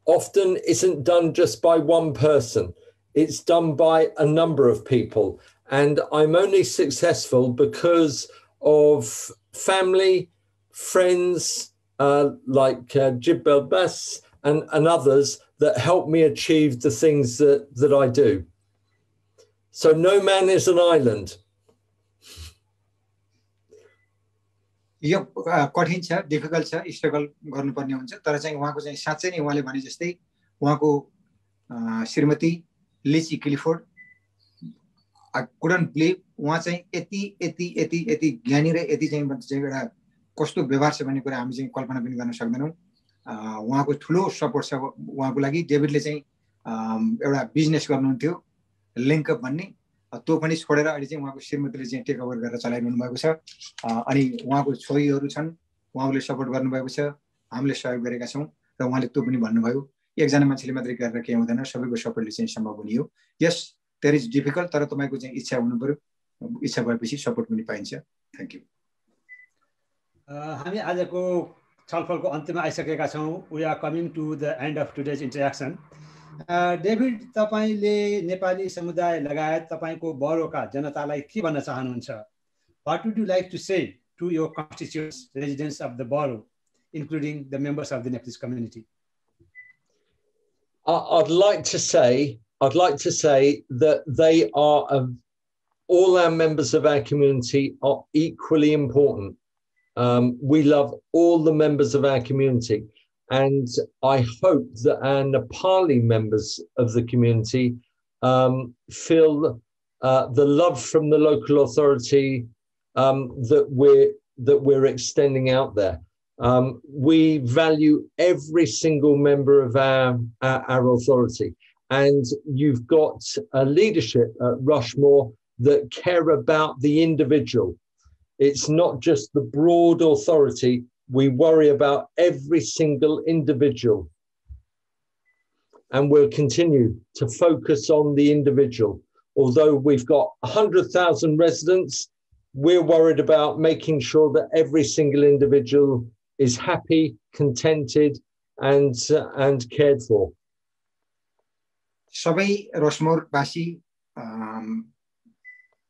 often isn't done just by one person. It's done by a number of people. And I'm only successful because of family, friends like Jib Belbas and others that help me achieve the things that I do. So no man is an island. यो कठिन छ, डिफिकल्ट छ, स्ट्रगल गर्नुपर्ने हुन्छ। तर चाहिँ उहाँको चाहिँ साँच्चै नै उहाँले भने जस्तै उहाँको श्रीमती लिची क्लिफोर्ड, I couldn't believe उहाँ चाहिँ यति ज्ञानी र यति चाहिँ एउटा कस्तो व्यवहार छ भन्ने कुरा हामी चाहिँ कल्पना पनि गर्न सक्दैनौँ। उहाँको ठुलो सपोर्ट छ उहाँको लागि। डेभिडले चाहिँ एउटा बिजनेस गर्नुहुन्थ्यो लिङ्कअप भन्ने, त्यो पनि छोडेर अहिले चाहिँ उहाँको श्रीमतीले चाहिँ टेक ओभर गरेर चलाइरहनु भएको छ। अनि उहाँको छोरीहरू छन्, उहाँले सपोर्ट गर्नुभएको छ, हामीले सहयोग गरेका छौँ र उहाँले त्यो पनि भन्नुभयो एकजना मान्छेले मात्रै गरेर केही हुँदैन, सबैको सपोर्टले चाहिँ सम्भव हुने हो। यस देयर इज डिफिकल्ट, तर तपाईँको चाहिँ इच्छा हुनु पर्यो, इच्छा भएपछि सपोर्ट पनि पाइन्छ। Thank you. हामी आजको छलफलको अन्त्यमा आइसकेका छौँ। We are coming to the end of today's interaction. David, तपाईले नेपाली समुदाय लगायत तपाईको बरोका जनतालाई के भन्न चाहनुहुन्छ? What would you like to say to your constituents, residents of the borough, including the members of the Nepalese community? I'd like to say that they are all our members of our community are equally important. We love all the members of our community, and I hope that our Nepali members of the community feel the love from the local authority that we're extending out there. We value every single member of our authority, and you've got a leadership at Rushmore that care about the individual. It's not just the broad authority. We worry about every single individual, and we'll continue to focus on the individual. Although we've got 100,000 residents, we're worried about making sure that every single individual is happy, contented, and cared for. सबै रसमोरवासी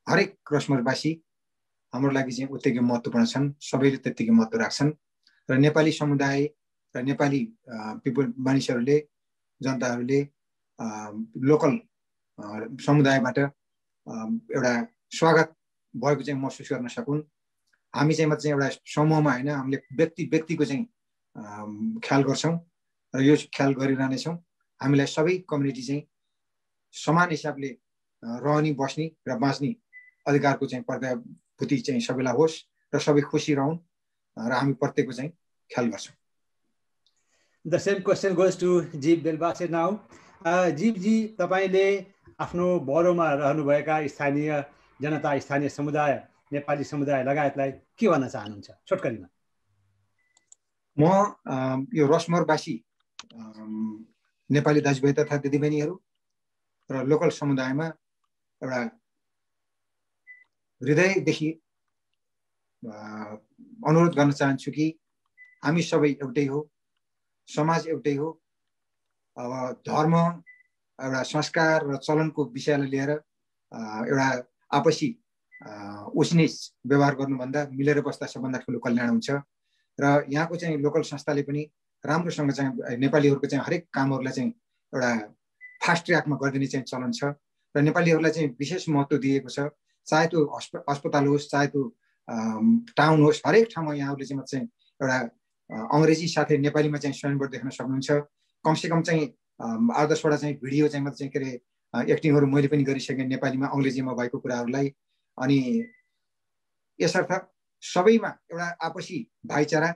हरेक रसमोरवासी हाम्रो लागि चाहिँ उत्तिकै महत्त्वपूर्ण छन्, सबैले त्यतिकै महत्त्व राख्छन् र नेपाली समुदाय र नेपाली पिपल मानिसहरूले जनताहरूले लोकल समुदायबाट एउटा स्वागत भएको चाहिँ महसुस गर्न सकुन्। हामी चाहिँ मात्र एउटा समूहमा हैन, हामीले व्यक्तिको चाहिँ ख्याल गर्छौं र यो ख्याल गरिरहने छौं। हामीलाई सबै कम्युनिटी चाहिँ समान हिसाबले रहने बस्ने र बाँच्ने अधिकारको चाहिँ पर्याप्ति चाहिँ सबैलाई होस् र सबै खुसी रहौं र हामी प्रत्येकको चाहिँ ख्याल गर्छौं। The same question goes to Jib Belbase now. Jib जी, तपाईले आफ्नो बरोमा रहनुभएका स्थानीय जनता, स्थानीय समुदाय, नेपाली समुदाय लगायतलाई के भन्न चाहनुहुन्छ छोटकरीमा? म यो रसमोरवासी नेपाली दाजुभाइ तथा दिदीबहिनीहरू र लोकल समुदायमा एउटा हृदयदेखि अनुरोध गर्न चाहन्छु कि हामी सबै एउटै हो, समाज एउटै हो। अब धर्म एउटा संस्कार र चलनको विषयलाई लिएर एउटा आपसी उस्नेस व्यवहार गर्नुभन्दा मिलेर बस्दा सबभन्दा ठुलो कल्याण हुन्छ र यहाँको चाहिँ लोकल संस्थाले पनि राम्रोसँग चाहिँ नेपालीहरूको चाहिँ हरेक कामहरूलाई चाहिँ एउटा फास्ट ट्र्याकमा गरिदिने चाहिँ चलन छ र नेपालीहरूलाई चाहिँ विशेष महत्त्व दिएको छ। चाहे त्यो अस्पताल होस्, चाहे त्यो टाउन होस्, हरेक ठाउँमा यहाँहरूले चाहिँ एउटा अङ्ग्रेजी साथै नेपालीमा चाहिँ स्वयं बोर्ड देख्न सक्नुहुन्छ। कमसेकम चाहिँ 8-10 वटा चाहिँ भिडियो चाहिँ म चाहिँ के अरे एक्टिङहरू मैले पनि गरिसकेँ नेपालीमा अङ्ग्रेजीमा भएको कुराहरूलाई। अनि यसर्थ सबैमा एउटा आपसी भाइचारा,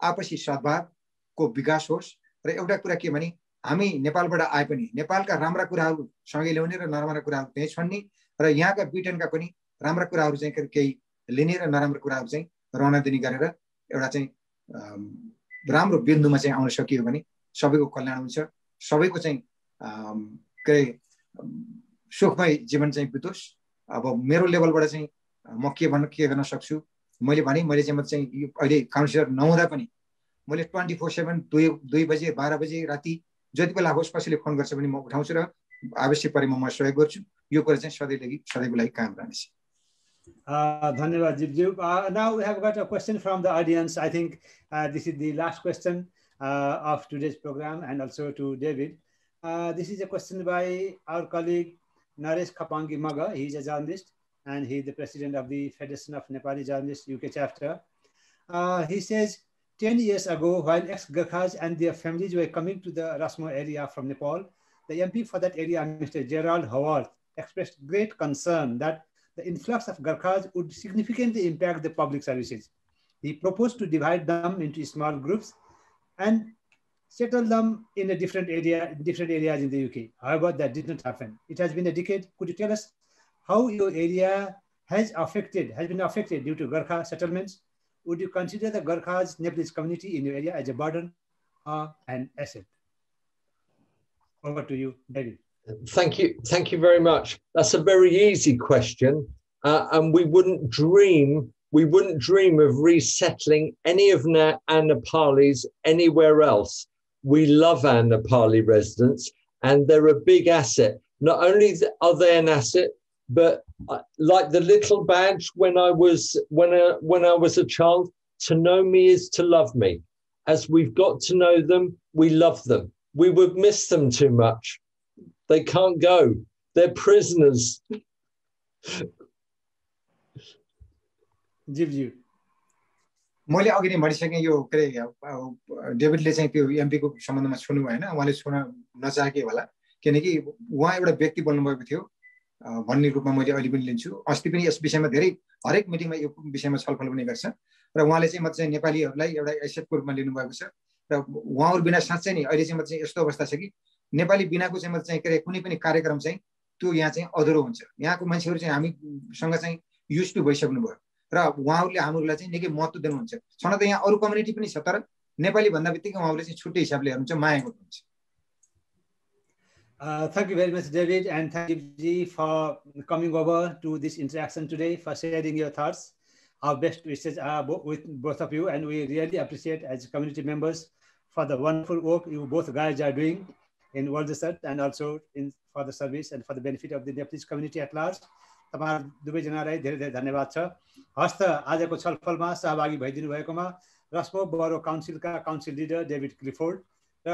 आपसी सद्भावको विकास होस्। र एउटा कुरा के भने हामी नेपालबाट आए पनि नेपालका राम्रा कुराहरू सँगै ल्याउने र नराम्रा कुराहरू त्यही छन् नि, र यहाँका ब्रिटेनका पनि राम्रा कुराहरू चाहिँ केही लिने र नराम्रो कुराहरू चाहिँ रहन दिने गरेर एउटा चाहिँ राम्रो बिन्दुमा चाहिँ आउन सकियो भने सबैको कल्याण हुन्छ, सबैको चाहिँ के अरे सुखमय जीवन चाहिँ बितोस्। अब मेरो लेभलबाट चाहिँ म के गर्न सक्छु, मैले चाहिँ अहिले काउन्सिलर नहुँदा पनि मैले 24/7 2 बजे 12 बजे राति जति बेला होस् कसैले फोन गर्छ भने म उठाउँछु र आवश्यक परेमा म सहयोग गर्छु। यो कुरा चाहिँ सधैँको लागि काम रहनेछ। धन्यवाद जीवज्यू. Now we have got a question from the audience. I think this is the last question of today's program, and also to David. This is a question by our colleague Naresh Khapangi Maga. He is a journalist and he is the president of the Federation of Nepali Journalists UK chapter. He says, 10 years ago, while ex-Gurkhas and their families were coming to the Rasmo area from Nepal, the MP for that area, Mr. Gerald Howard, expressed great concern that the influx of Gurkhas would significantly impact the public services. He proposed to divide them into small groups and settle them in a different areas in the UK. However, that did not happen. It has been a decade. Could you tell us how your area has been affected due to Gurkha settlements? Would you consider the Gurkhas Nepalese community in your area as a burden or an asset? Over to you, David. Thank you very much. That's a very easy question, and we wouldn't dream of resettling any of our Nepalis anywhere else. We love our Nepali residents, and they're a big asset. Not only are they an asset, but like the little badge when I was a child, to know me is to love me. As we've got to know them, we love them. We would miss them too much. They can't go. They're prisoners. Jivju. मैले अघि नै भनिसकेँ यो के अरे डेभिडले चाहिँ त्यो एमपीको सम्बन्धमा सुन्नु भएन, उहाँले सुन्न नचाहेकै होला, किनकि उहाँ एउटा व्यक्ति बोल्नु भएको थियो भन्ने रूपमा मैले अहिले पनि लिन्छु। अस्ति पनि यस विषयमा धेरै हरेक मिटिङमा यो विषयमा छलफल हुने गर्छ र उहाँले चाहिँ म चाहिँ नेपालीहरूलाई एउटा एसेटको रूपमा लिनु भएको छ र उहाँहरु बिना साँच्चै नै अहिले चाहिँ म चाहिँ यस्तो अवस्था छ कि नेपाली बिनाको चाहिँ म चाहिँ के कुनै पनि कार्यक्रम चाहिँ त्यो यहाँ चाहिँ अधुरो हुन्छ। यहाँको मान्छेहरु चाहिँ हामीसँग चाहिँ युज टु भइसक्नु भयो र उहाँहरुले हामीलाई चाहिँ निकै महत्त्व दिनुहुन्छ। छन त यहाँ अरु कम्युनिटी पनि छ, तर नेपाली भन्दाबित्तिकै उहाँहरुले चाहिँ छुट्टै हिसाबले हेर्नुहुन्छ, माया गर्नुहुन्छ। Thank you very much, David, and thank you for coming over to this interaction today, for sharing your thoughts. Our best wishes are with both of you, and we really appreciate as community members for the wonderful work you both guys are doing in World Research and also for the service and for the benefit of the Nepalese community at large. तपाईहरु दुवैजनालाई धेरै धेरै धन्यवाद छ। हस्त आजको छलफलमा सहभागी भइदिनु भएकोमा रस्मो बरो काउन्सिलका काउन्सिल लिडर डेभिड क्लिफोर्ड र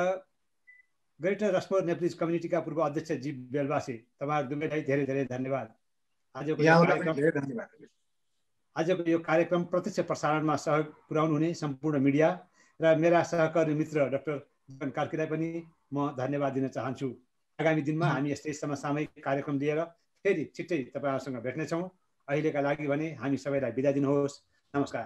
ग्रेटर रस्मो नेप्लिज कम्युनिटीका पूर्व अध्यक्ष जी बेलवासी, तपाईहरु दुवैलाई धेरै धेरै धन्यवाद। आजको यो कार्यक्रम प्रत्यक्ष प्रसारणमा सहयोग पुर्याउनु हुने सम्पूर्ण मिडिया र मेरा सहकर्मी मित्र डाक्टर जन कार्कीलाई पनि म धन्यवाद दिन चाहन्छु। आगामी दिनमा हामी यस्तै समसामयिक कार्यक्रम लिएर फेरि छिट्टै तपाईहरुसँग भेट्ने छौं। अहिलेका लागि भने हामी सबैलाई बिदा दिनुहोस्। नमस्कार।